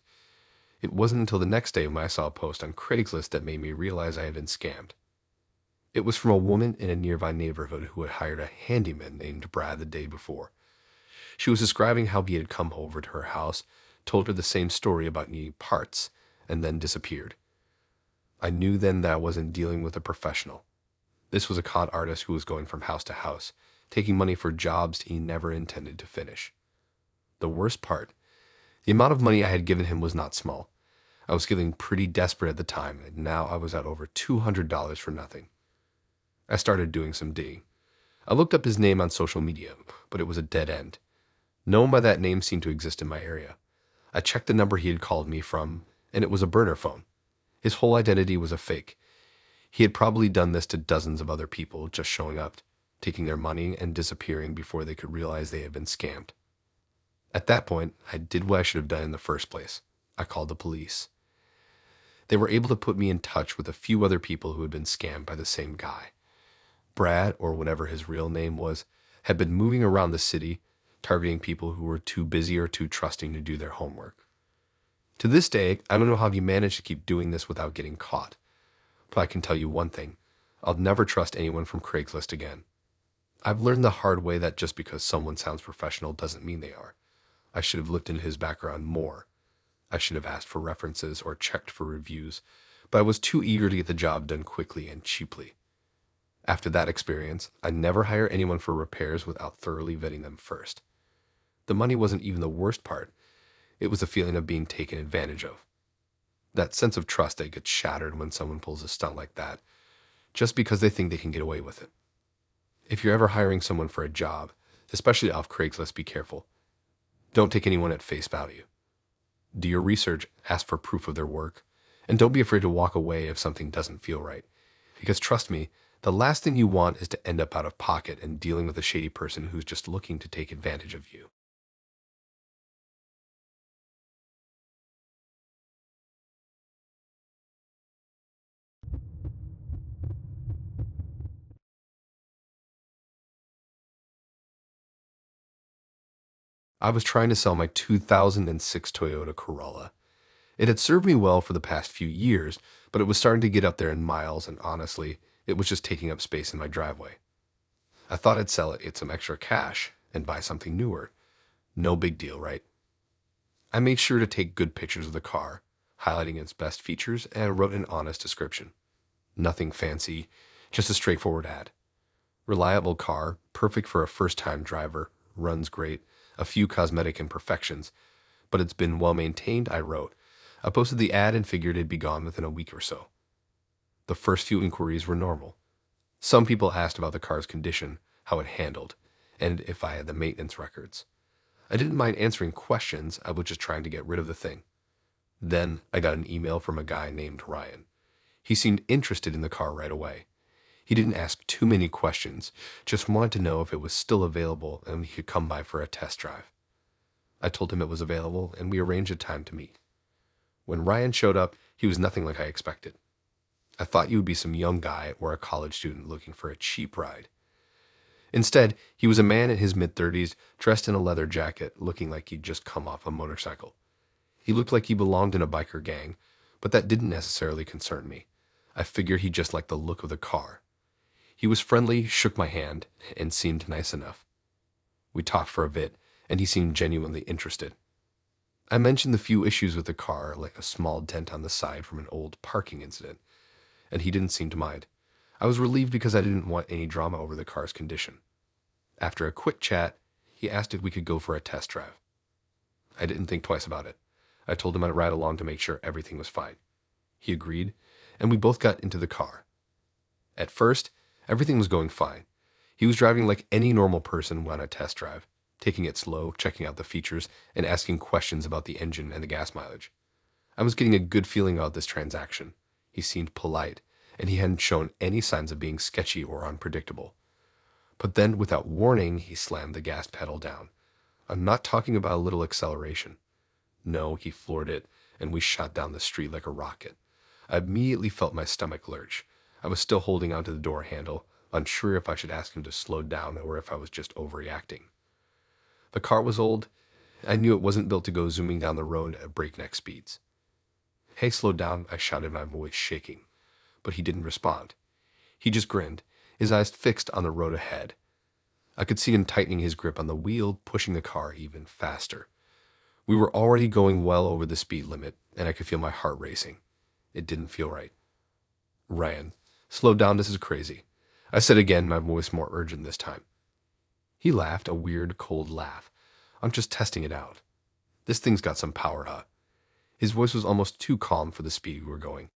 It wasn't until the next day when I saw a post on Craigslist that made me realize I had been scammed. It was from a woman in a nearby neighborhood who had hired a handyman named Brad the day before. She was describing how he had come over to her house, told her the same story about needing parts, and then disappeared. I knew then that I wasn't dealing with a professional. This was a con artist who was going from house to house, taking money for jobs he never intended to finish. The worst part, the amount of money I had given him was not small. I was feeling pretty desperate at the time, and now I was at over $200 for nothing. I started doing some digging. I looked up his name on social media, but it was a dead end. No one by that name seemed to exist in my area. I checked the number he had called me from, and it was a burner phone. His whole identity was a fake. He had probably done this to dozens of other people, just showing up, taking their money, and disappearing before they could realize they had been scammed. At that point, I did what I should have done in the first place. I called the police. They were able to put me in touch with a few other people who had been scammed by the same guy. Brad, or whatever his real name was, had been moving around the city, targeting people who were too busy or too trusting to do their homework. To this day, I don't know how he managed to keep doing this without getting caught. But I can tell you one thing. I'll never trust anyone from Craigslist again. I've learned the hard way that just because someone sounds professional doesn't mean they are. I should have looked into his background more. I should have asked for references or checked for reviews, but I was too eager to get the job done quickly and cheaply. After that experience, I never hire anyone for repairs without thoroughly vetting them first. The money wasn't even the worst part. It was the feeling of being taken advantage of. That sense of trust that gets shattered when someone pulls a stunt like that, just because they think they can get away with it. If you're ever hiring someone for a job, especially off Craigslist, be careful. Don't take anyone at face value. Do your research, ask for proof of their work, and don't be afraid to walk away if something doesn't feel right. Because trust me, the last thing you want is to end up out of pocket and dealing with a shady person who's just looking to take advantage of you. I was trying to sell my 2006 Toyota Corolla. It had served me well for the past few years, but it was starting to get up there in miles, and honestly, it was just taking up space in my driveway. I thought I'd sell it, get some extra cash, and buy something newer. No big deal, right? I made sure to take good pictures of the car, highlighting its best features, and wrote an honest description. Nothing fancy, just a straightforward ad. Reliable car, perfect for a first-time driver, runs great, a few cosmetic imperfections, but it's been well maintained, I wrote. I posted the ad and figured it'd be gone within a week or so. The first few inquiries were normal. Some people asked about the car's condition, how it handled, and if I had the maintenance records. I didn't mind answering questions, I was just trying to get rid of the thing. Then I got an email from a guy named Ryan. He seemed interested in the car right away. He didn't ask too many questions, just wanted to know if it was still available and he could come by for a test drive. I told him it was available and we arranged a time to meet. When Ryan showed up, he was nothing like I expected. I thought he would be some young guy or a college student looking for a cheap ride. Instead, he was a man in his mid-30s, dressed in a leather jacket, looking like he'd just come off a motorcycle. He looked like he belonged in a biker gang, but that didn't necessarily concern me. I figured he just liked the look of the car. He was friendly, shook my hand, and seemed nice enough. We talked for a bit, and he seemed genuinely interested. I mentioned the few issues with the car, like a small dent on the side from an old parking incident, and he didn't seem to mind. I was relieved because I didn't want any drama over the car's condition. After a quick chat, he asked if we could go for a test drive. I didn't think twice about it. I told him I'd ride along to make sure everything was fine. He agreed, and we both got into the car. At first, everything was going fine. He was driving like any normal person went on a test drive, taking it slow, checking out the features, and asking questions about the engine and the gas mileage. I was getting a good feeling about this transaction. He seemed polite, and he hadn't shown any signs of being sketchy or unpredictable. But then, without warning, he slammed the gas pedal down. I'm not talking about a little acceleration. No, he floored it, and we shot down the street like a rocket. I immediately felt my stomach lurch. I was still holding onto the door handle, unsure if I should ask him to slow down or if I was just overreacting. The car was old. I knew it wasn't built to go zooming down the road at breakneck speeds. "Hey, slow down," I shouted, my voice shaking. But he didn't respond. He just grinned, his eyes fixed on the road ahead. I could see him tightening his grip on the wheel, pushing the car even faster. We were already going well over the speed limit, and I could feel my heart racing. It didn't feel right. "Ryan, slow down, this is crazy," I said again, my voice more urgent this time. He laughed, a weird, cold laugh. "I'm just testing it out. This thing's got some power, huh?" His voice was almost too calm for the speed we were going.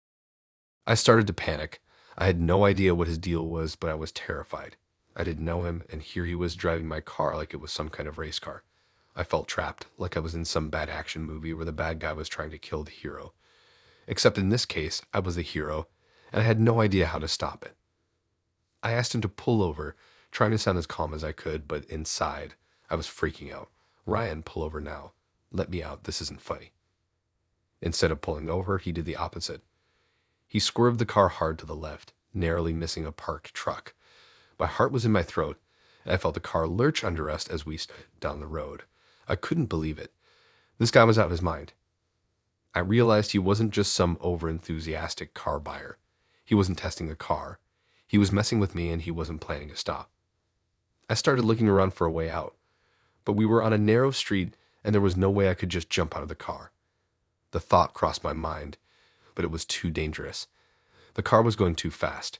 I started to panic. I had no idea what his deal was, but I was terrified. I didn't know him, and here he was driving my car like it was some kind of race car. I felt trapped, like I was in some bad action movie where the bad guy was trying to kill the hero. Except in this case, I was the hero, and I had no idea how to stop it. I asked him to pull over, trying to sound as calm as I could, but inside, I was freaking out. "Ryan, pull over now. Let me out, this isn't funny." Instead of pulling over, he did the opposite. He swerved the car hard to the left, narrowly missing a parked truck. My heart was in my throat, and I felt the car lurch under us as we started down the road. I couldn't believe it. This guy was out of his mind. I realized he wasn't just some over-enthusiastic car buyer. He wasn't testing the car. He was messing with me, and he wasn't planning to stop. I started looking around for a way out, but we were on a narrow street, and there was no way I could just jump out of the car. The thought crossed my mind, but it was too dangerous. The car was going too fast.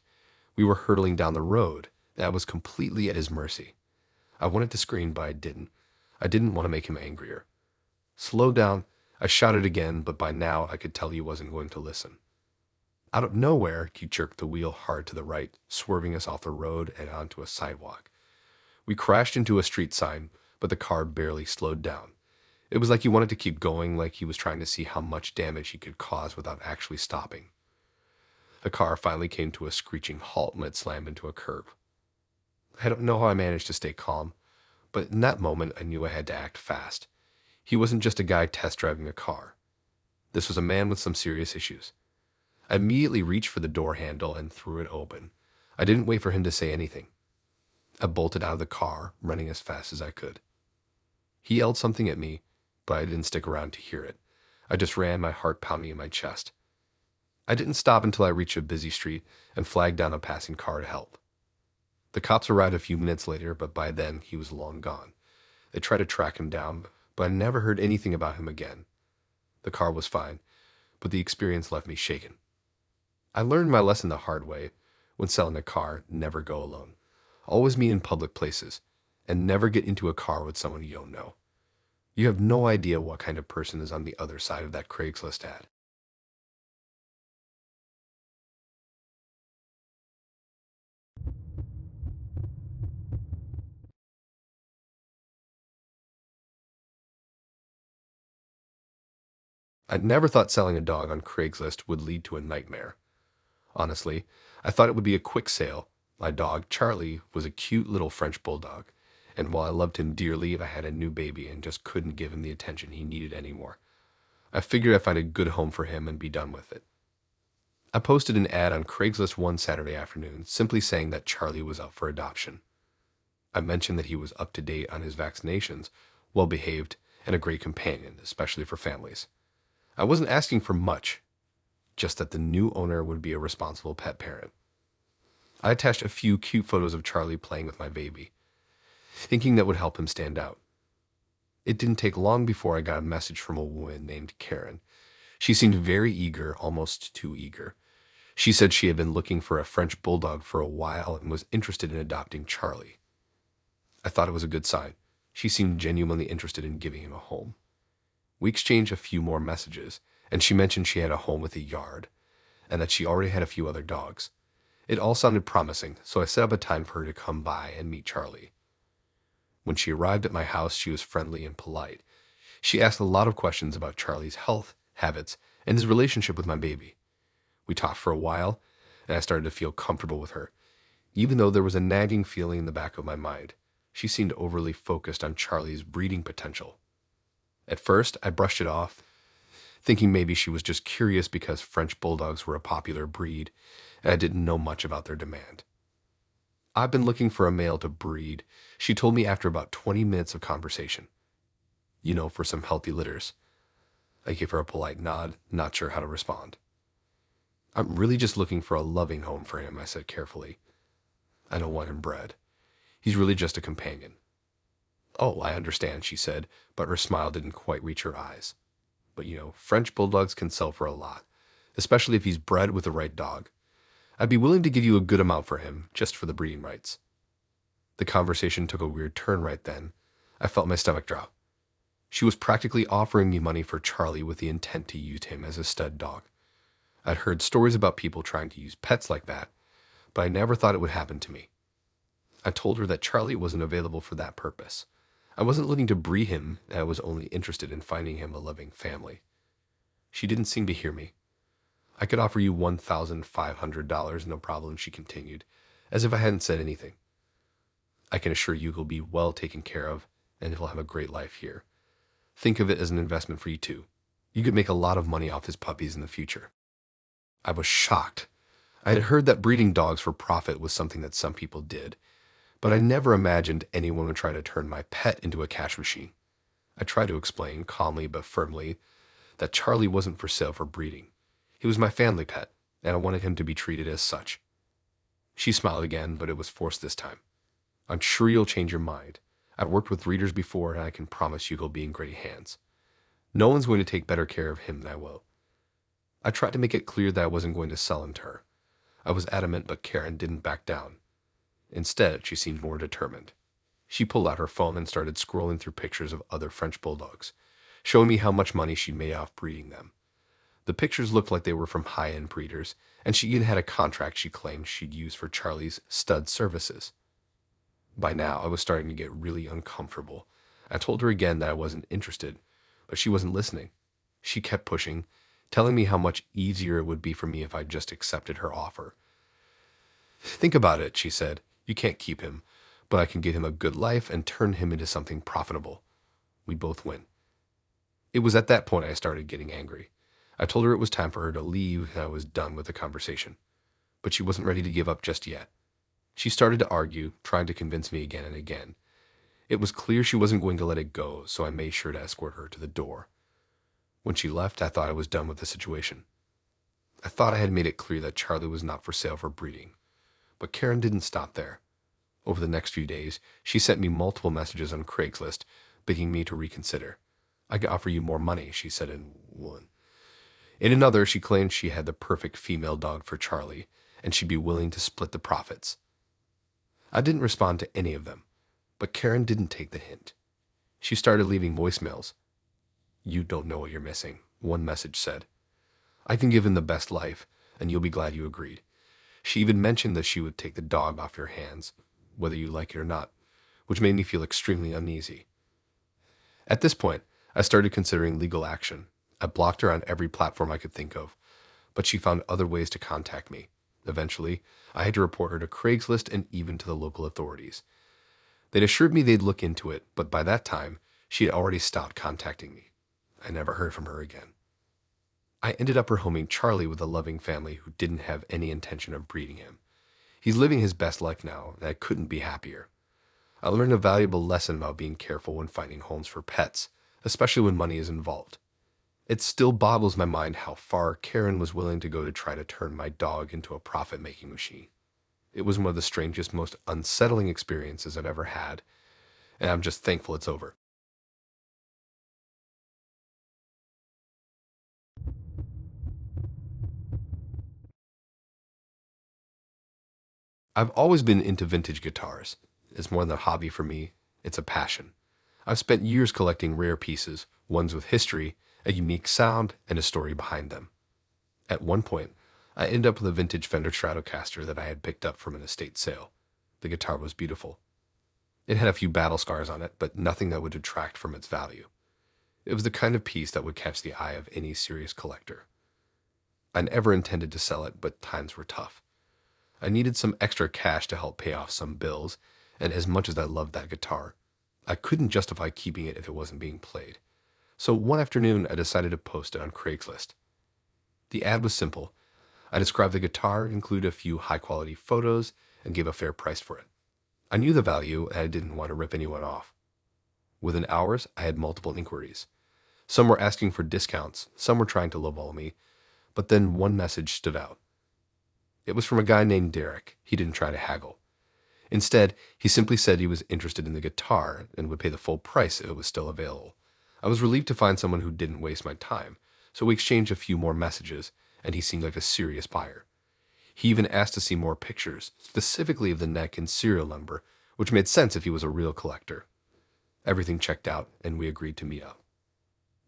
We were hurtling down the road, and I was completely at his mercy. I wanted to scream, but I didn't. I didn't want to make him angrier. "Slow down," I shouted again, but by now I could tell he wasn't going to listen. Out of nowhere, he jerked the wheel hard to the right, swerving us off the road and onto a sidewalk. We crashed into a street sign, but the car barely slowed down. It was like he wanted to keep going, like he was trying to see how much damage he could cause without actually stopping. The car finally came to a screeching halt and it slammed into a curb. I don't know how I managed to stay calm, but in that moment I knew I had to act fast. He wasn't just a guy test driving a car. This was a man with some serious issues. I immediately reached for the door handle and threw it open. I didn't wait for him to say anything. I bolted out of the car, running as fast as I could. He yelled something at me, but I didn't stick around to hear it. I just ran, my heart pounding in my chest. I didn't stop until I reached a busy street and flagged down a passing car to help. The cops arrived a few minutes later, but by then he was long gone. They tried to track him down, but I never heard anything about him again. The car was fine, but the experience left me shaken. I learned my lesson the hard way. When selling a car, never go alone. Always meet in public places, and never get into a car with someone you don't know. You have no idea what kind of person is on the other side of that Craigslist ad. I never thought selling a dog on Craigslist would lead to a nightmare. Honestly, I thought it would be a quick sale. My dog, Charlie, was a cute little French bulldog, and while I loved him dearly, I had a new baby and just couldn't give him the attention he needed anymore. I figured I'd find a good home for him and be done with it. I posted an ad on Craigslist one Saturday afternoon, simply saying that Charlie was up for adoption. I mentioned that he was up to date on his vaccinations, well behaved, and a great companion, especially for families. I wasn't asking for much, just that the new owner would be a responsible pet parent. I attached a few cute photos of Charlie playing with my baby, thinking that would help him stand out. It didn't take long before I got a message from a woman named Karen. She seemed very eager, almost too eager. She said she had been looking for a French bulldog for a while and was interested in adopting Charlie. I thought it was a good sign. She seemed genuinely interested in giving him a home. We exchanged a few more messages, and she mentioned she had a home with a yard, and that she already had a few other dogs. It all sounded promising, so I set up a time for her to come by and meet Charlie. When she arrived at my house, she was friendly and polite. She asked a lot of questions about Charlie's health, habits, and his relationship with my baby. We talked for a while, and I started to feel comfortable with her, even though there was a nagging feeling in the back of my mind. She seemed overly focused on Charlie's breeding potential. At first, I brushed it off, thinking maybe she was just curious because French bulldogs were a popular breed, and I didn't know much about their demand. "I've been looking for a male to breed," she told me after about 20 minutes of conversation. For some healthy litters." I gave her a polite nod, not sure how to respond. "I'm really just looking for a loving home for him," I said carefully. "I don't want him bred. He's really just a companion." "Oh, I understand," she said, but her smile didn't quite reach her eyes. "But French bulldogs can sell for a lot, especially if he's bred with the right dog. I'd be willing to give you a good amount for him, just for the breeding rights." The conversation took a weird turn right then. I felt my stomach drop. She was practically offering me money for Charlie with the intent to use him as a stud dog. I'd heard stories about people trying to use pets like that, but I never thought it would happen to me. I told her that Charlie wasn't available for that purpose. I wasn't looking to breed him, and I was only interested in finding him a loving family. She didn't seem to hear me. "I could offer you $1,500, no problem," she continued, as if I hadn't said anything. "I can assure you he'll be well taken care of, and he'll have a great life here. Think of it as an investment for you too. You could make a lot of money off his puppies in the future. I was shocked. I had heard that breeding dogs for profit was something that some people did, but I never imagined anyone would try to turn my pet into a cash machine. I tried to explain, calmly but firmly, that Charlie wasn't for sale for breeding. He was my family pet, and I wanted him to be treated as such. She smiled again, but it was forced this time. I'm sure you'll change your mind. I've worked with breeders before, and I can promise you he'll be in great hands. No one's going to take better care of him than I will. I tried to make it clear that I wasn't going to sell him to her. I was adamant, but Karen didn't back down. Instead, she seemed more determined. She pulled out her phone and started scrolling through pictures of other French bulldogs, showing me how much money she'd made off breeding them. The pictures looked like they were from high-end breeders, and she even had a contract she claimed she'd use for Charlie's stud services. By now, I was starting to get really uncomfortable. I told her again that I wasn't interested, but she wasn't listening. She kept pushing, telling me how much easier it would be for me if I just accepted her offer. Think about it, she said. You can't keep him, but I can get him a good life and turn him into something profitable. We both win. It was at that point I started getting angry. I told her it was time for her to leave and I was done with the conversation. But she wasn't ready to give up just yet. She started to argue, trying to convince me again and again. It was clear she wasn't going to let it go, so I made sure to escort her to the door. When she left, I thought I was done with the situation. I thought I had made it clear that Charlie was not for sale for breeding. But Karen didn't stop there. Over the next few days, she sent me multiple messages on Craigslist, begging me to reconsider. I could offer you more money, she said in one. In another, she claimed she had the perfect female dog for Charlie, and she'd be willing to split the profits. I didn't respond to any of them, but Karen didn't take the hint. She started leaving voicemails. You don't know what you're missing, one message said. I can give him the best life, and you'll be glad you agreed. She even mentioned that she would take the dog off your hands, whether you like it or not, which made me feel extremely uneasy. At this point, I started considering legal action. I blocked her on every platform I could think of, but she found other ways to contact me. Eventually, I had to report her to Craigslist and even to the local authorities. They'd assured me they'd look into it, but by that time, she had already stopped contacting me. I never heard from her again. I ended up rehoming Charlie with a loving family who didn't have any intention of breeding him. He's living his best life now, and I couldn't be happier. I learned a valuable lesson about being careful when finding homes for pets, especially when money is involved. It still boggles my mind how far Karen was willing to go to try to turn my dog into a profit-making machine. It was one of the strangest, most unsettling experiences I've ever had, and I'm just thankful it's over. I've always been into vintage guitars. It's more than a hobby for me, it's a passion. I've spent years collecting rare pieces, ones with history, a unique sound, and a story behind them. At one point, I ended up with a vintage Fender Stratocaster that I had picked up from an estate sale. The guitar was beautiful. It had a few battle scars on it, but nothing that would detract from its value. It was the kind of piece that would catch the eye of any serious collector. I never intended to sell it, but times were tough. I needed some extra cash to help pay off some bills, and as much as I loved that guitar, I couldn't justify keeping it if it wasn't being played. So one afternoon, I decided to post it on Craigslist. The ad was simple. I described the guitar, included a few high-quality photos, and gave a fair price for it. I knew the value, and I didn't want to rip anyone off. Within hours, I had multiple inquiries. Some were asking for discounts, some were trying to lowball me, but then one message stood out. It was from a guy named Derek. He didn't try to haggle. Instead, he simply said he was interested in the guitar and would pay the full price if it was still available. I was relieved to find someone who didn't waste my time, so we exchanged a few more messages, and he seemed like a serious buyer. He even asked to see more pictures, specifically of the neck and serial number, which made sense if he was a real collector. Everything checked out, and we agreed to meet up.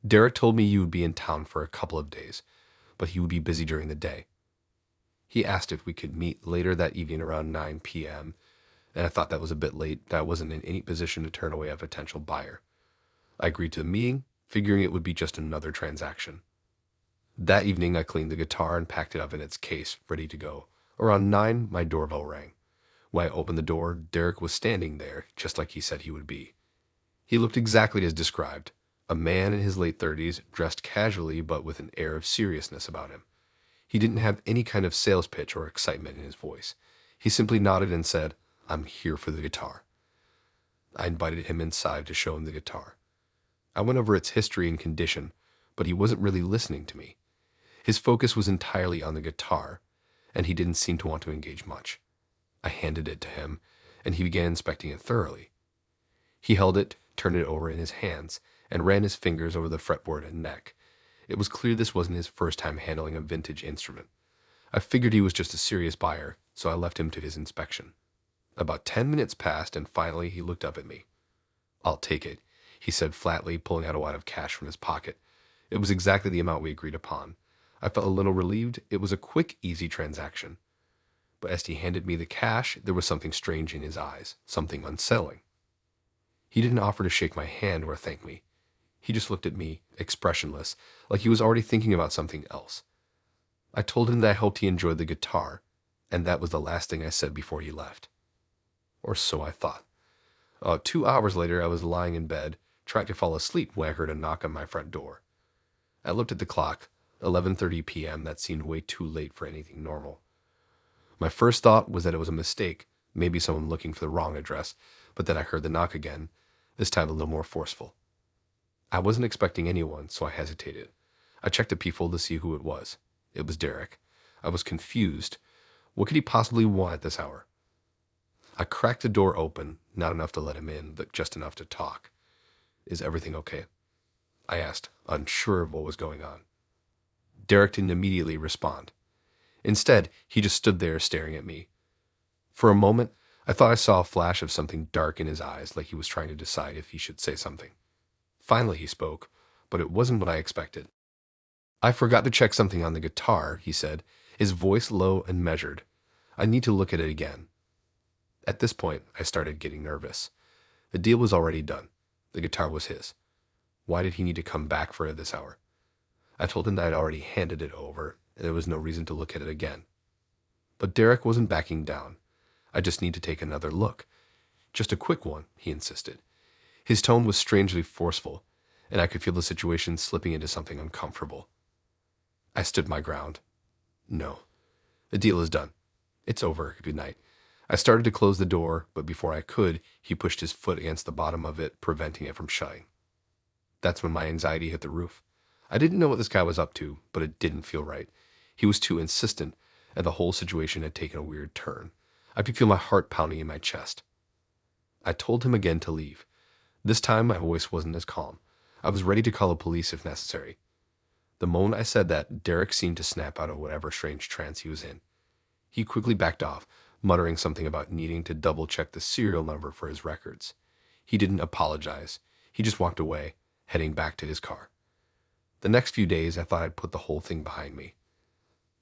Derek told me he would be in town for a couple of days, but he would be busy during the day. He asked if we could meet later that evening around 9 p.m., and I thought that was a bit late, that I wasn't in any position to turn away a potential buyer. I agreed to the meeting, figuring it would be just another transaction. That evening, I cleaned the guitar and packed it up in its case, ready to go. Around 9, my doorbell rang. When I opened the door, Derek was standing there, just like he said he would be. He looked exactly as described, A man in his late 30s, dressed casually but with an air of seriousness about him. He didn't have any kind of sales pitch or excitement in his voice. He simply nodded and said, "I'm here for the guitar." I invited him inside to show him the guitar. I went over its history and condition, but he wasn't really listening to me. His focus was entirely on the guitar, and he didn't seem to want to engage much. I handed it to him, and he began inspecting it thoroughly. He held it, turned it over in his hands, and ran his fingers over the fretboard and neck. It was clear this wasn't his first time handling a vintage instrument. I figured he was just a serious buyer, so I left him to his inspection. About 10 minutes passed, and finally he looked up at me. "I'll take it," he said flatly, pulling out a wad of cash from his pocket. It was exactly the amount we agreed upon. I felt a little relieved. It was a quick, easy transaction. But as he handed me the cash, there was something strange in his eyes, something unsettling. He didn't offer to shake my hand or thank me. He just looked at me, expressionless, like he was already thinking about something else. I told him that I hoped he enjoyed the guitar, and that was the last thing I said before he left. Or so I thought. 2 hours later, I was lying in bed, trying to fall asleep when I heard a knock on my front door. I looked at the clock, 11:30 p.m. That seemed way too late for anything normal. My first thought was that it was a mistake, maybe someone looking for the wrong address, but then I heard the knock again, this time a little more forceful. I wasn't expecting anyone, so I hesitated. I checked the peephole to see who it was. It was Derek. I was confused. What could he possibly want at this hour? I cracked the door open, not enough to let him in, but just enough to talk. "Is everything okay?" I asked, unsure of what was going on. Derek didn't immediately respond. Instead, he just stood there staring at me. For a moment, I thought I saw a flash of something dark in his eyes, like he was trying to decide if he should say something. Finally he spoke, but it wasn't what I expected. "I forgot to check something on the guitar," he said, his voice low and measured. "I need to look at it again." At this point, I started getting nervous. The deal was already done. The guitar was his. Why did he need to come back for it this hour? I told him that I'd already handed it over, and there was no reason to look at it again. But Derek wasn't backing down. "I just need to take another look. Just a quick one," he insisted. His tone was strangely forceful, and I could feel the situation slipping into something uncomfortable. I stood my ground. "No. The deal is done. It's over. Good night." I started to close the door, but before I could, he pushed his foot against the bottom of it, preventing it from shutting. That's when my anxiety hit the roof. I didn't know what this guy was up to, but it didn't feel right. He was too insistent, and the whole situation had taken a weird turn. I could feel my heart pounding in my chest. I told him again to leave. This time my voice wasn't as calm. I was ready to call the police if necessary. The moment I said that, Derek seemed to snap out of whatever strange trance he was in. He quickly backed off, muttering something about needing to double-check the serial number for his records. He didn't apologize. He just walked away, heading back to his car. The next few days, I thought I'd put the whole thing behind me.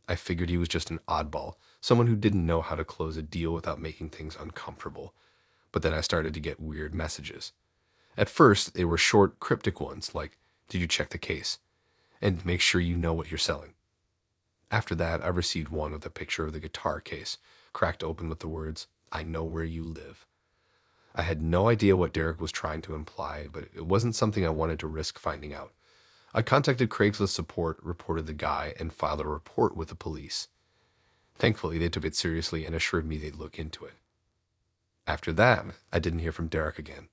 I figured he was just an oddball, someone who didn't know how to close a deal without making things uncomfortable. But then I started to get weird messages. At first, they were short, cryptic ones, like, "Did you check the case? And make sure you know what you're selling." After that, I received one with a picture of the guitar case, cracked open with the words, "I know where you live." I had no idea what Derek was trying to imply, but it wasn't something I wanted to risk finding out. I contacted Craigslist support, reported the guy, and filed a report with the police. Thankfully, they took it seriously and assured me they'd look into it. After that, I didn't hear from Derek again.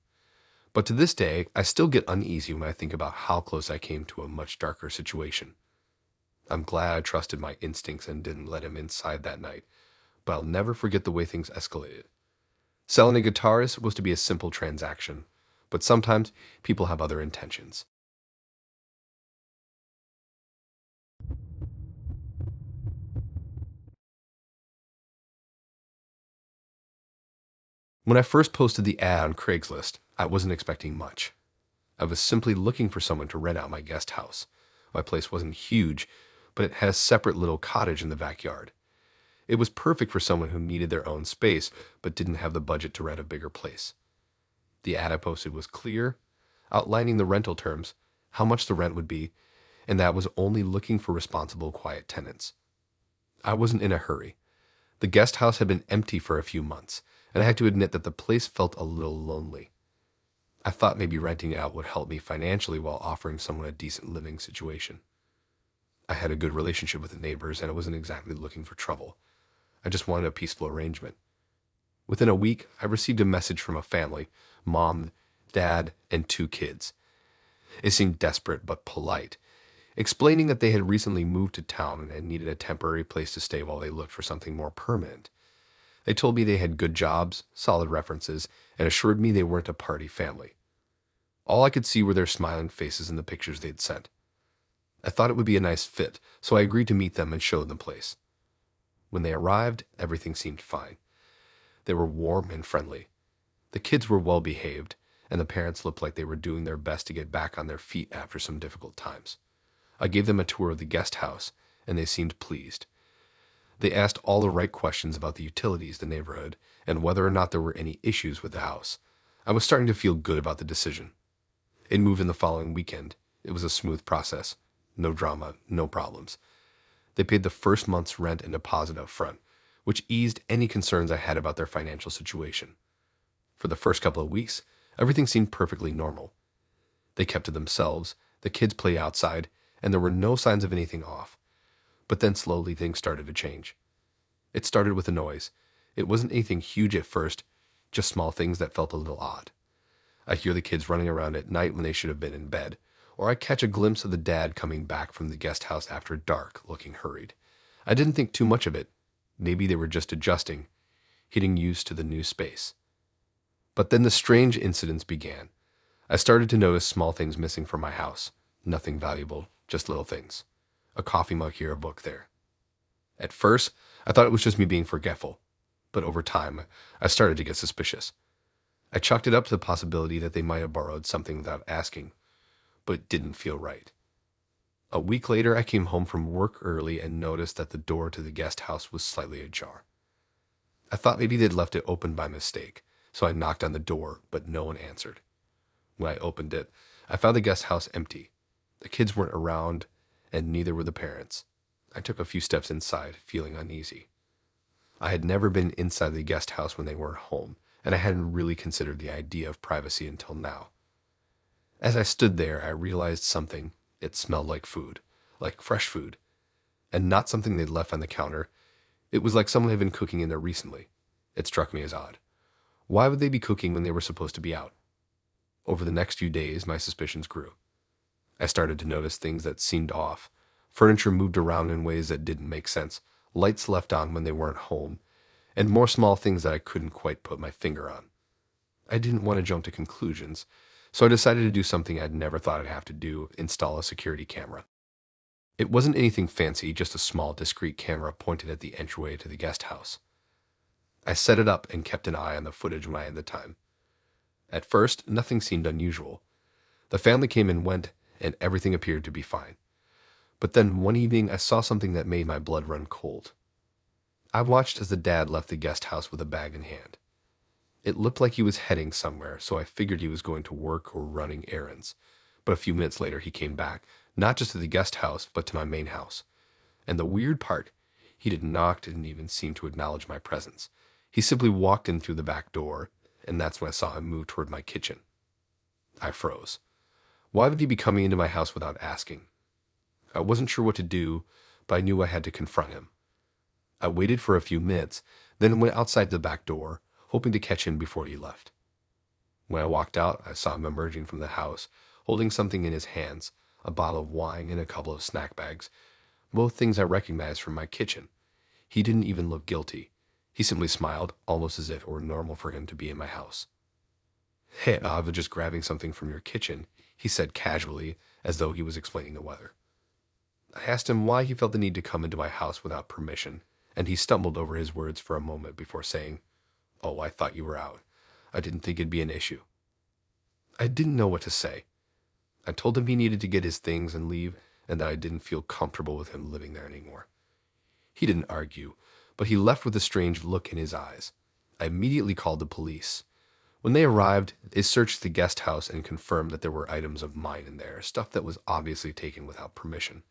But to this day, I still get uneasy when I think about how close I came to a much darker situation. I'm glad I trusted my instincts and didn't let him inside that night, but I'll never forget the way things escalated. Selling a guitar is supposed to be a simple transaction, but sometimes people have other intentions. When I first posted the ad on Craigslist, I wasn't expecting much. I was simply looking for someone to rent out my guest house. My place wasn't huge, but it had a separate little cottage in the backyard. It was perfect for someone who needed their own space, but didn't have the budget to rent a bigger place. The ad I posted was clear, outlining the rental terms, how much the rent would be, and that I was only looking for responsible, quiet tenants. I wasn't in a hurry. The guest house had been empty for a few months, and I had to admit that the place felt a little lonely. I thought maybe renting it out would help me financially while offering someone a decent living situation. I had a good relationship with the neighbors, and I wasn't exactly looking for trouble. I just wanted a peaceful arrangement. Within a week, I received a message from a family, mom, dad, and 2 kids. It seemed desperate but polite, explaining that they had recently moved to town and needed a temporary place to stay while they looked for something more permanent. They told me they had good jobs, solid references, and assured me they weren't a party family. All I could see were their smiling faces in the pictures they'd sent. I thought it would be a nice fit, so I agreed to meet them and show them the place. When they arrived, everything seemed fine. They were warm and friendly. The kids were well behaved, and the parents looked like they were doing their best to get back on their feet after some difficult times. I gave them a tour of the guest house, and they seemed pleased. They asked all the right questions about the utilities, the neighborhood, and whether or not there were any issues with the house. I was starting to feel good about the decision. It moved in the following weekend. It was a smooth process. No drama, no problems. They paid the first month's rent and deposit up front, which eased any concerns I had about their financial situation. For the first couple of weeks, everything seemed perfectly normal. They kept to themselves, the kids played outside, and there were no signs of anything off. But then slowly things started to change. It started with a noise. It wasn't anything huge at first, just small things that felt a little odd. I hear the kids running around at night when they should have been in bed, or I catch a glimpse of the dad coming back from the guest house after dark, looking hurried. I didn't think too much of it. Maybe they were just adjusting, getting used to the new space. But then the strange incidents began. I started to notice small things missing from my house. Nothing valuable, just little things. A coffee mug here, a book there. At first, I thought it was just me being forgetful, but over time, I started to get suspicious. I chalked it up to the possibility that they might have borrowed something without asking, but it didn't feel right. A week later, I came home from work early and noticed that the door to the guest house was slightly ajar. I thought maybe they'd left it open by mistake, so I knocked on the door, but no one answered. When I opened it, I found the guest house empty. The kids weren't around, and neither were the parents. I took a few steps inside, feeling uneasy. I had never been inside the guest house when they weren't home, and I hadn't really considered the idea of privacy until now. As I stood there, I realized something. It smelled like food, like fresh food, and not something they'd left on the counter. It was like someone had been cooking in there recently. It struck me as odd. Why would they be cooking when they were supposed to be out? Over the next few days, my suspicions grew. I started to notice things that seemed off. Furniture moved around in ways that didn't make sense, lights left on when they weren't home, and more small things that I couldn't quite put my finger on. I didn't want to jump to conclusions, so I decided to do something I'd never thought I'd have to do: install a security camera. It wasn't anything fancy, just a small, discreet camera pointed at the entryway to the guest house. I set it up and kept an eye on the footage when I had the time. At first, nothing seemed unusual. The family came and went, and everything appeared to be fine. But then one evening, I saw something that made my blood run cold. I watched as the dad left the guest house with a bag in hand. It looked like he was heading somewhere, so I figured he was going to work or running errands. But a few minutes later, he came back, not just to the guest house, but to my main house. And the weird part, he didn't knock, didn't even seem to acknowledge my presence. He simply walked in through the back door, and that's when I saw him move toward my kitchen. I froze. Why would he be coming into my house without asking? I wasn't sure what to do, but I knew I had to confront him. I waited for a few minutes, then went outside the back door, hoping to catch him before he left. When I walked out, I saw him emerging from the house, holding something in his hands, a bottle of wine and a couple of snack bags, both things I recognized from my kitchen. He didn't even look guilty. He simply smiled, almost as if it were normal for him to be in my house. "Hey, I was just grabbing something from your kitchen," he said casually, as though he was explaining the weather. I asked him why he felt the need to come into my house without permission, and he stumbled over his words for a moment before saying, "Oh, I thought you were out. I didn't think it'd be an issue." I didn't know what to say. I told him he needed to get his things and leave, and that I didn't feel comfortable with him living there anymore. He didn't argue, but he left with a strange look in his eyes. I immediately called the police. When they arrived, they searched the guest house and confirmed that there were items of mine in there, stuff that was obviously taken without permission.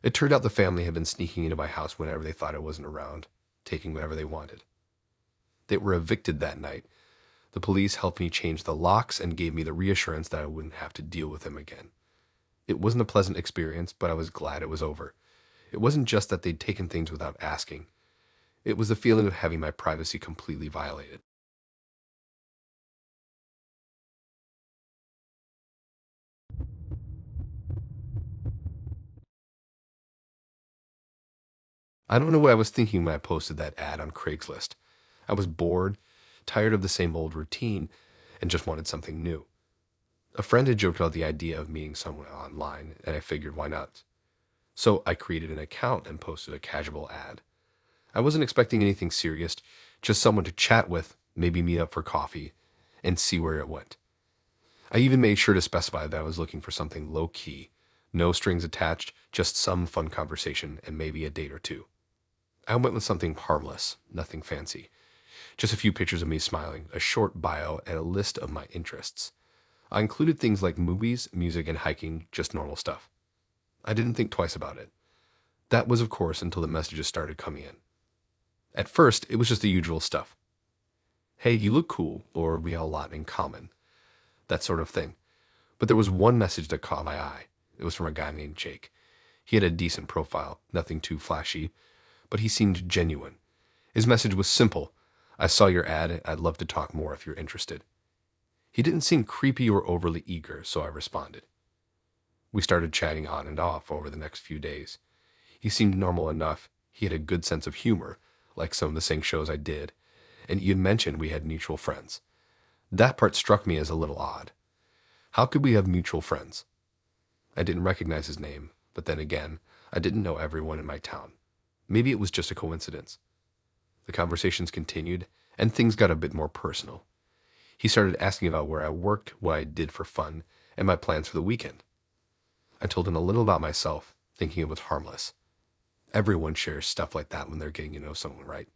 It turned out the family had been sneaking into my house whenever they thought I wasn't around, taking whatever they wanted. They were evicted that night, The police helped me change the locks and gave me the reassurance that I wouldn't have to deal with him again. It wasn't a pleasant experience, but I was glad it was over. It wasn't just that they'd taken things without asking. It was the feeling of having my privacy completely violated. I don't know what I was thinking when I posted that ad on Craigslist. I was bored, tired of the same old routine, and just wanted something new. A friend had joked about the idea of meeting someone online, and I figured why not. So I created an account and posted a casual ad. I wasn't expecting anything serious, just someone to chat with, maybe meet up for coffee, and see where it went. I even made sure to specify that I was looking for something low-key, no strings attached, just some fun conversation and maybe a date or two. I went with something harmless, nothing fancy. Just a few pictures of me smiling, a short bio, and a list of my interests. I included things like movies, music, and hiking, just normal stuff. I didn't think twice about it. That was, of course, until the messages started coming in. At first, it was just the usual stuff. Hey, you look cool, or we have a lot in common. That sort of thing. But there was one message that caught my eye. It was from a guy named Jake. He had a decent profile, nothing too flashy, but he seemed genuine. His message was simple. I saw your ad. I'd love to talk more if you're interested. He didn't seem creepy or overly eager, so I responded. We started chatting on and off over the next few days. He seemed normal enough. He had a good sense of humor, like some of the same shows I did, and you mentioned we had mutual friends. That part struck me as a little odd. How could we have mutual friends? I didn't recognize his name, but then again, I didn't know everyone in my town. Maybe it was just a coincidence. The conversations continued, and things got a bit more personal. He started asking about where I worked, what I did for fun, and my plans for the weekend. I told him a little about myself, thinking it was harmless. Everyone shares stuff like that when they're getting to know someone, right?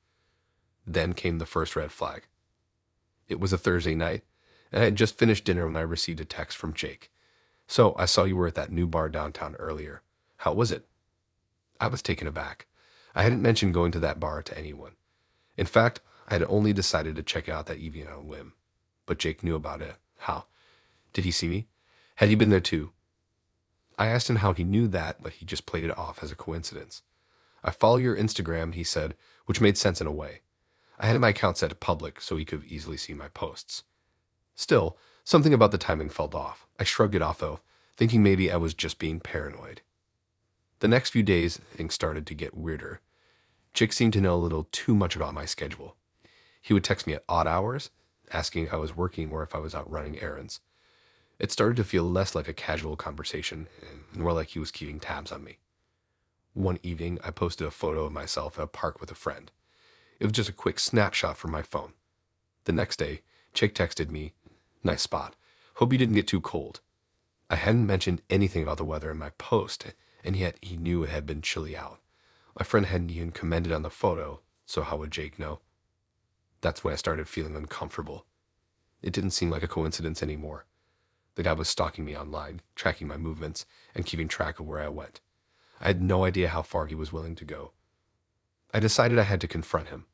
Then came the first red flag. It was a Thursday night, and I had just finished dinner when I received a text from Jake. So I saw you were at that new bar downtown earlier. How was it? I was taken aback. I hadn't mentioned going to that bar to anyone. In fact, I had only decided to check out that evening on a whim. But Jake knew about it. How? Did he see me? Had he been there too? I asked him how he knew that, but he just played it off as a coincidence. I follow your Instagram, he said, which made sense in a way. I had my account set to public so he could easily see my posts. Still, something about the timing felt off. I shrugged it off though, thinking maybe I was just being paranoid. The next few days, things started to get weirder. Jake seemed to know a little too much about my schedule. He would text me at odd hours, asking if I was working or if I was out running errands. It started to feel less like a casual conversation and more like he was keeping tabs on me. One evening, I posted a photo of myself at a park with a friend. It was just a quick snapshot from my phone. The next day, Jake texted me, "Nice spot. Hope you didn't get too cold." I hadn't mentioned anything about the weather in my post, and yet he knew it had been chilly out. My friend hadn't even commented on the photo, so how would Jake know? That's when I started feeling uncomfortable. It didn't seem like a coincidence anymore. The guy was stalking me online, tracking my movements, and keeping track of where I went. I had no idea how far he was willing to go. I decided I had to confront him.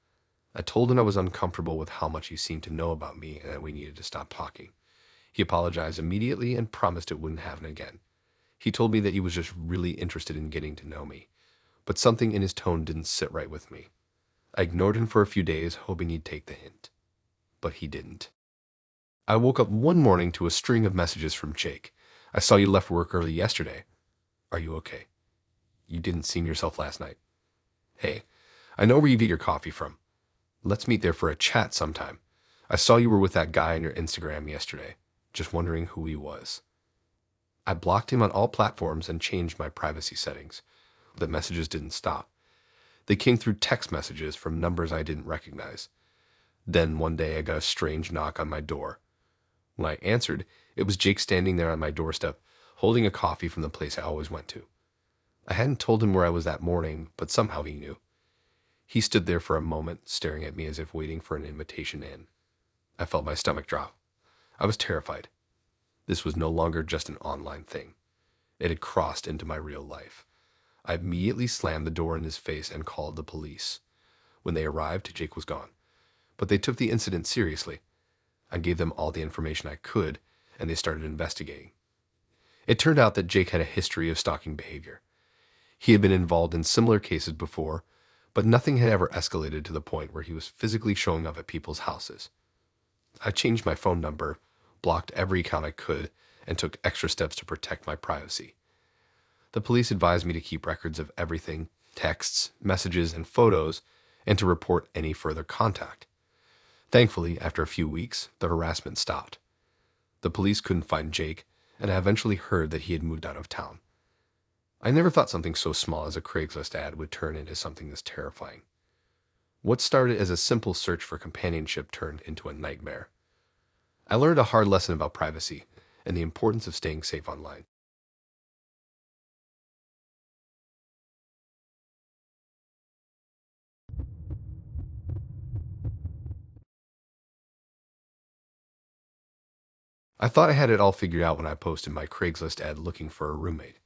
I told him I was uncomfortable with how much he seemed to know about me and that we needed to stop talking. He apologized immediately and promised it wouldn't happen again. He told me that he was just really interested in getting to know me, but something in his tone didn't sit right with me. I ignored him for a few days, hoping he'd take the hint. But he didn't. I woke up one morning to a string of messages from Jake. "I saw you left work early yesterday. Are you okay? You didn't see yourself last night. Hey, I know where you get your coffee from. Let's meet there for a chat sometime. I saw you were with that guy on your Instagram yesterday. Just wondering who he was." I blocked him on all platforms and changed my privacy settings. The messages didn't stop. They came through text messages from numbers I didn't recognize. Then one day I got a strange knock on my door. When I answered, it was Jake standing there on my doorstep, holding a coffee from the place I always went to. I hadn't told him where I was that morning, but somehow he knew. He stood there for a moment, staring at me as if waiting for an invitation in. I felt my stomach drop. I was terrified. This was no longer just an online thing. It had crossed into my real life. I immediately slammed the door in his face and called the police. When they arrived, Jake was gone. But they took the incident seriously. I gave them all the information I could, and they started investigating. It turned out that Jake had a history of stalking behavior. He had been involved in similar cases before, but nothing had ever escalated to the point where he was physically showing up at people's houses. I changed my phone number, blocked every account I could, and took extra steps to protect my privacy. The police advised me to keep records of everything, texts, messages, and photos, and to report any further contact. Thankfully, after a few weeks, the harassment stopped. The police couldn't find Jake, and I eventually heard that he had moved out of town. I never thought something so small as a Craigslist ad would turn into something this terrifying. What started as a simple search for companionship turned into a nightmare. I learned a hard lesson about privacy and the importance of staying safe online. I thought I had it all figured out when I posted my Craigslist ad looking for a roommate.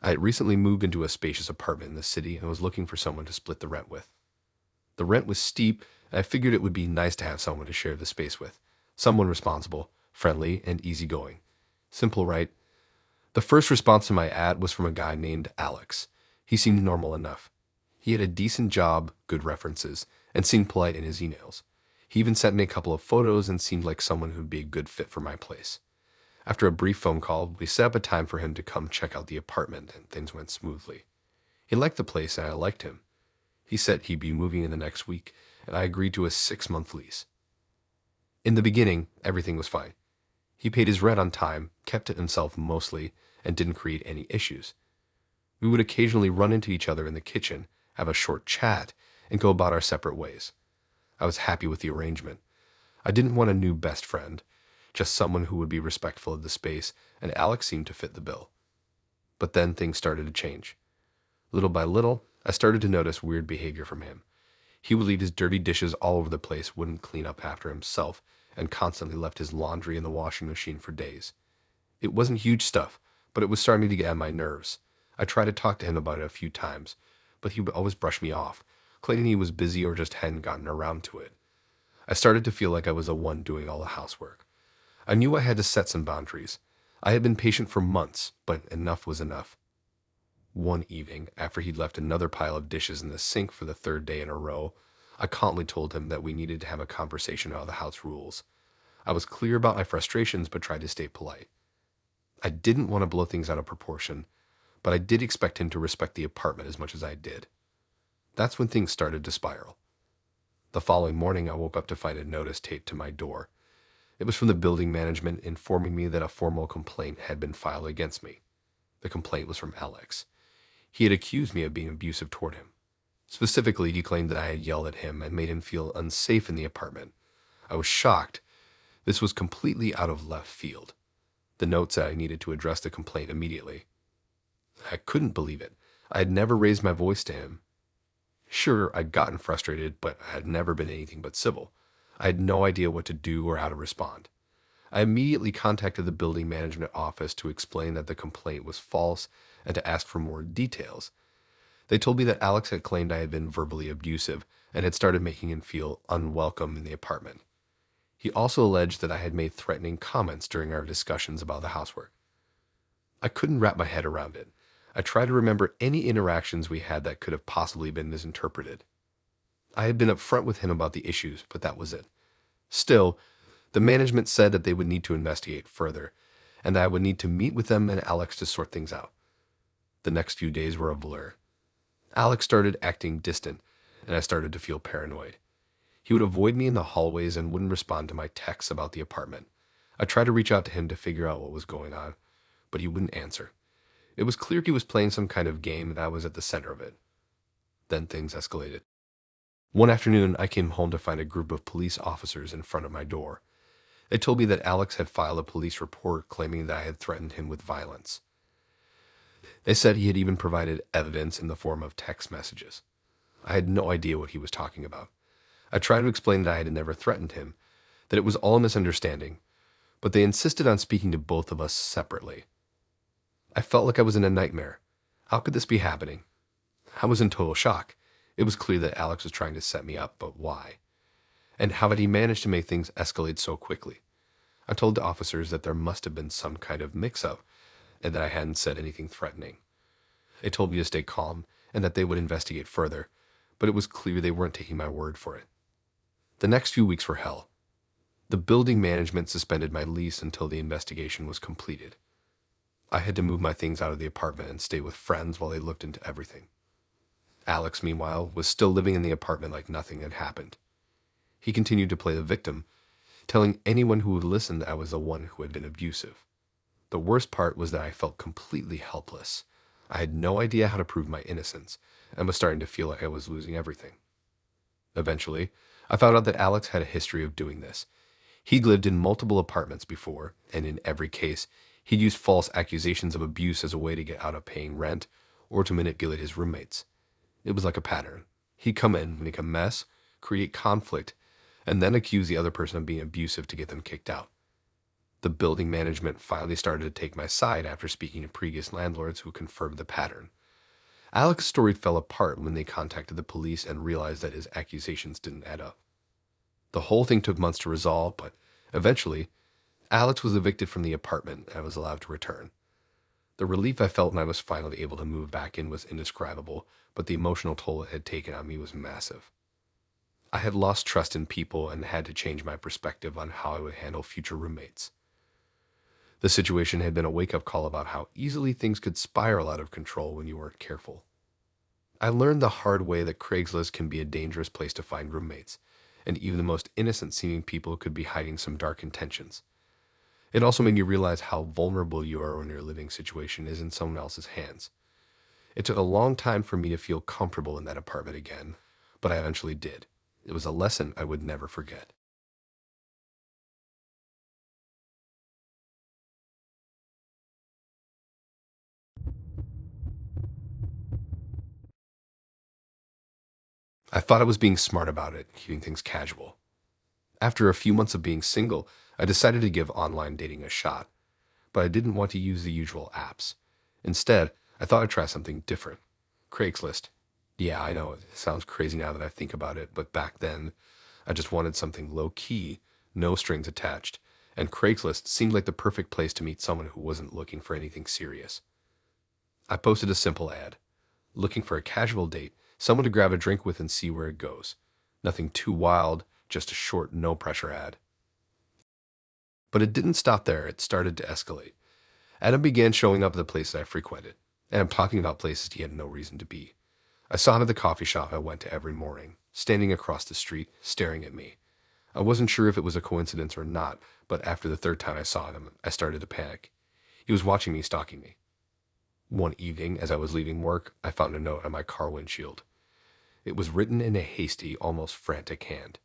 I had recently moved into a spacious apartment in the city and was looking for someone to split the rent with. The rent was steep, and I figured it would be nice to have someone to share the space with. Someone responsible, friendly, and easygoing. Simple, right? The first response to my ad was from a guy named Alex. He seemed normal enough. He had a decent job, good references, and seemed polite in his emails. He even sent me a couple of photos and seemed like someone who would be a good fit for my place. After a brief phone call, we set up a time for him to come check out the apartment, and things went smoothly. He liked the place, and I liked him. He said he'd be moving in the next week, and I agreed to a 6-month lease. In the beginning, everything was fine. He paid his rent on time, kept it himself mostly, and didn't create any issues. We would occasionally run into each other in the kitchen, have a short chat, and go about our separate ways. I was happy with the arrangement. I didn't want a new best friend, just someone who would be respectful of the space, and Alex seemed to fit the bill. But then things started to change. Little by little, I started to notice weird behavior from him. He would leave his dirty dishes all over the place, wouldn't clean up after himself, and constantly left his laundry in the washing machine for days. It wasn't huge stuff, but it was starting to get on my nerves. I tried to talk to him about it a few times, but he would always brush me off, claiming he was busy or just hadn't gotten around to it. I started to feel like I was the one doing all the housework. I knew I had to set some boundaries. I had been patient for months, but enough was enough. One evening, after he'd left another pile of dishes in the sink for the 3rd day in a row, I calmly told him that we needed to have a conversation about the house rules. I was clear about my frustrations, but tried to stay polite. I didn't want to blow things out of proportion, but I did expect him to respect the apartment as much as I did. That's when things started to spiral. The following morning, I woke up to find a notice taped to my door. It was from the building management informing me that a formal complaint had been filed against me. The complaint was from Alex. He had accused me of being abusive toward him. Specifically, he claimed that I had yelled at him and made him feel unsafe in the apartment. I was shocked. This was completely out of left field. The note said I needed to address the complaint immediately. I couldn't believe it. I had never raised my voice to him. Sure, I'd gotten frustrated, but I had never been anything but civil. I had no idea what to do or how to respond. I immediately contacted the building management office to explain that the complaint was false and to ask for more details. They told me that Alex had claimed I had been verbally abusive and had started making him feel unwelcome in the apartment. He also alleged that I had made threatening comments during our discussions about the housework. I couldn't wrap my head around it. I tried to remember any interactions we had that could have possibly been misinterpreted. I had been upfront with him about the issues, but that was it. Still, the management said that they would need to investigate further, and that I would need to meet with them and Alex to sort things out. The next few days were a blur. Alex started acting distant, and I started to feel paranoid. He would avoid me in the hallways and wouldn't respond to my texts about the apartment. I tried to reach out to him to figure out what was going on, but he wouldn't answer. It was clear he was playing some kind of game and I was at the center of it. Then things escalated. One afternoon, I came home to find a group of police officers in front of my door. They told me that Alex had filed a police report claiming that I had threatened him with violence. They said he had even provided evidence in the form of text messages. I had no idea what he was talking about. I tried to explain that I had never threatened him, that it was all a misunderstanding, but they insisted on speaking to both of us separately. I felt like I was in a nightmare. How could this be happening? I was in total shock. It was clear that Alex was trying to set me up, but why? And how had he managed to make things escalate so quickly? I told the officers that there must have been some kind of mix-up and that I hadn't said anything threatening. They told me to stay calm and that they would investigate further, but it was clear they weren't taking my word for it. The next few weeks were hell. The building management suspended my lease until the investigation was completed. I had to move my things out of the apartment and stay with friends while they looked into everything. Alex, meanwhile, was still living in the apartment like nothing had happened. He continued to play the victim, telling anyone who would listen that I was the one who had been abusive. The worst part was that I felt completely helpless. I had no idea how to prove my innocence and was starting to feel like I was losing everything. Eventually, I found out that Alex had a history of doing this. He'd lived in multiple apartments before, and in every case, he'd used false accusations of abuse as a way to get out of paying rent or to manipulate his roommates. It was like a pattern. He'd come in, make a mess, create conflict, and then accuse the other person of being abusive to get them kicked out. The building management finally started to take my side after speaking to previous landlords who confirmed the pattern. Alex's story fell apart when they contacted the police and realized that his accusations didn't add up. The whole thing took months to resolve, but eventually, Alex was evicted from the apartment and I was allowed to return. The relief I felt when I was finally able to move back in was indescribable, but the emotional toll it had taken on me was massive. I had lost trust in people and had to change my perspective on how I would handle future roommates. The situation had been a wake-up call about how easily things could spiral out of control when you weren't careful. I learned the hard way that Craigslist can be a dangerous place to find roommates, and even the most innocent-seeming people could be hiding some dark intentions. It also made me realize how vulnerable you are when your living situation is in someone else's hands. It took a long time for me to feel comfortable in that apartment again, but I eventually did. It was a lesson I would never forget. I thought I was being smart about it, keeping things casual. After a few months of being single, I decided to give online dating a shot, but I didn't want to use the usual apps. Instead, I thought I'd try something different. Craigslist. Yeah, I know, it sounds crazy now that I think about it, but back then, I just wanted something low-key, no strings attached, and Craigslist seemed like the perfect place to meet someone who wasn't looking for anything serious. I posted a simple ad, looking for a casual date, someone to grab a drink with and see where it goes. Nothing too wild, just a short, no-pressure ad. But it didn't stop there, it started to escalate. Adam began showing up at the places I frequented, and I'm talking about places he had no reason to be. I saw him at the coffee shop I went to every morning, standing across the street, staring at me. I wasn't sure if it was a coincidence or not, but after the third time I saw him, I started to panic. He was watching me, stalking me. One evening, as I was leaving work, I found a note on my car windshield. It was written in a hasty, almost frantic hand.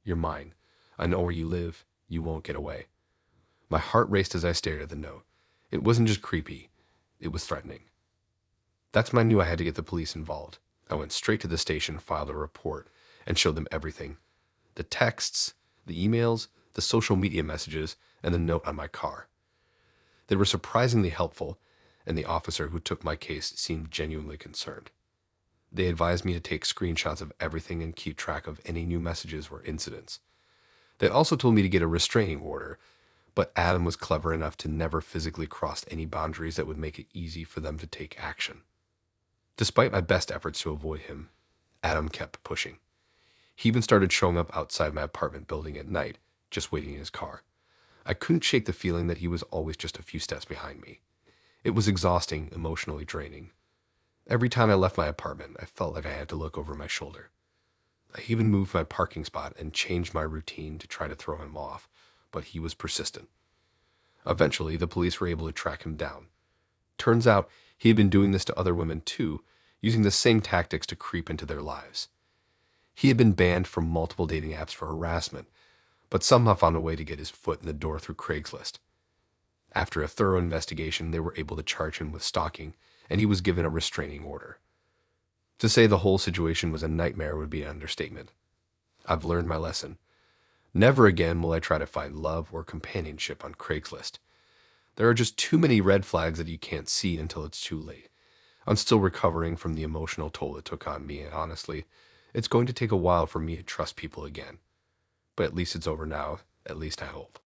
"You're mine. I know where you live. You won't get away." My heart raced as I stared at the note. It wasn't just creepy. It was threatening. That's when I knew I had to get the police involved. I went straight to the station, filed a report, and showed them everything. The texts, the emails, the social media messages, and the note on my car. They were surprisingly helpful, and the officer who took my case seemed genuinely concerned. They advised me to take screenshots of everything and keep track of any new messages or incidents. They also told me to get a restraining order, but Adam was clever enough to never physically cross any boundaries that would make it easy for them to take action. Despite my best efforts to avoid him, Adam kept pushing. He even started showing up outside my apartment building at night, just waiting in his car. I couldn't shake the feeling that he was always just a few steps behind me. It was exhausting, emotionally draining. Every time I left my apartment, I felt like I had to look over my shoulder. I even moved my parking spot and changed my routine to try to throw him off, but he was persistent. Eventually, the police were able to track him down. Turns out, he had been doing this to other women too, using the same tactics to creep into their lives. He had been banned from multiple dating apps for harassment, but somehow found a way to get his foot in the door through Craigslist. After a thorough investigation, they were able to charge him with stalking, and he was given a restraining order. To say the whole situation was a nightmare would be an understatement. I've learned my lesson. Never again will I try to find love or companionship on Craigslist. There are just too many red flags that you can't see until it's too late. I'm still recovering from the emotional toll it took on me, and honestly, it's going to take a while for me to trust people again. but at least it's over now. At least I hope.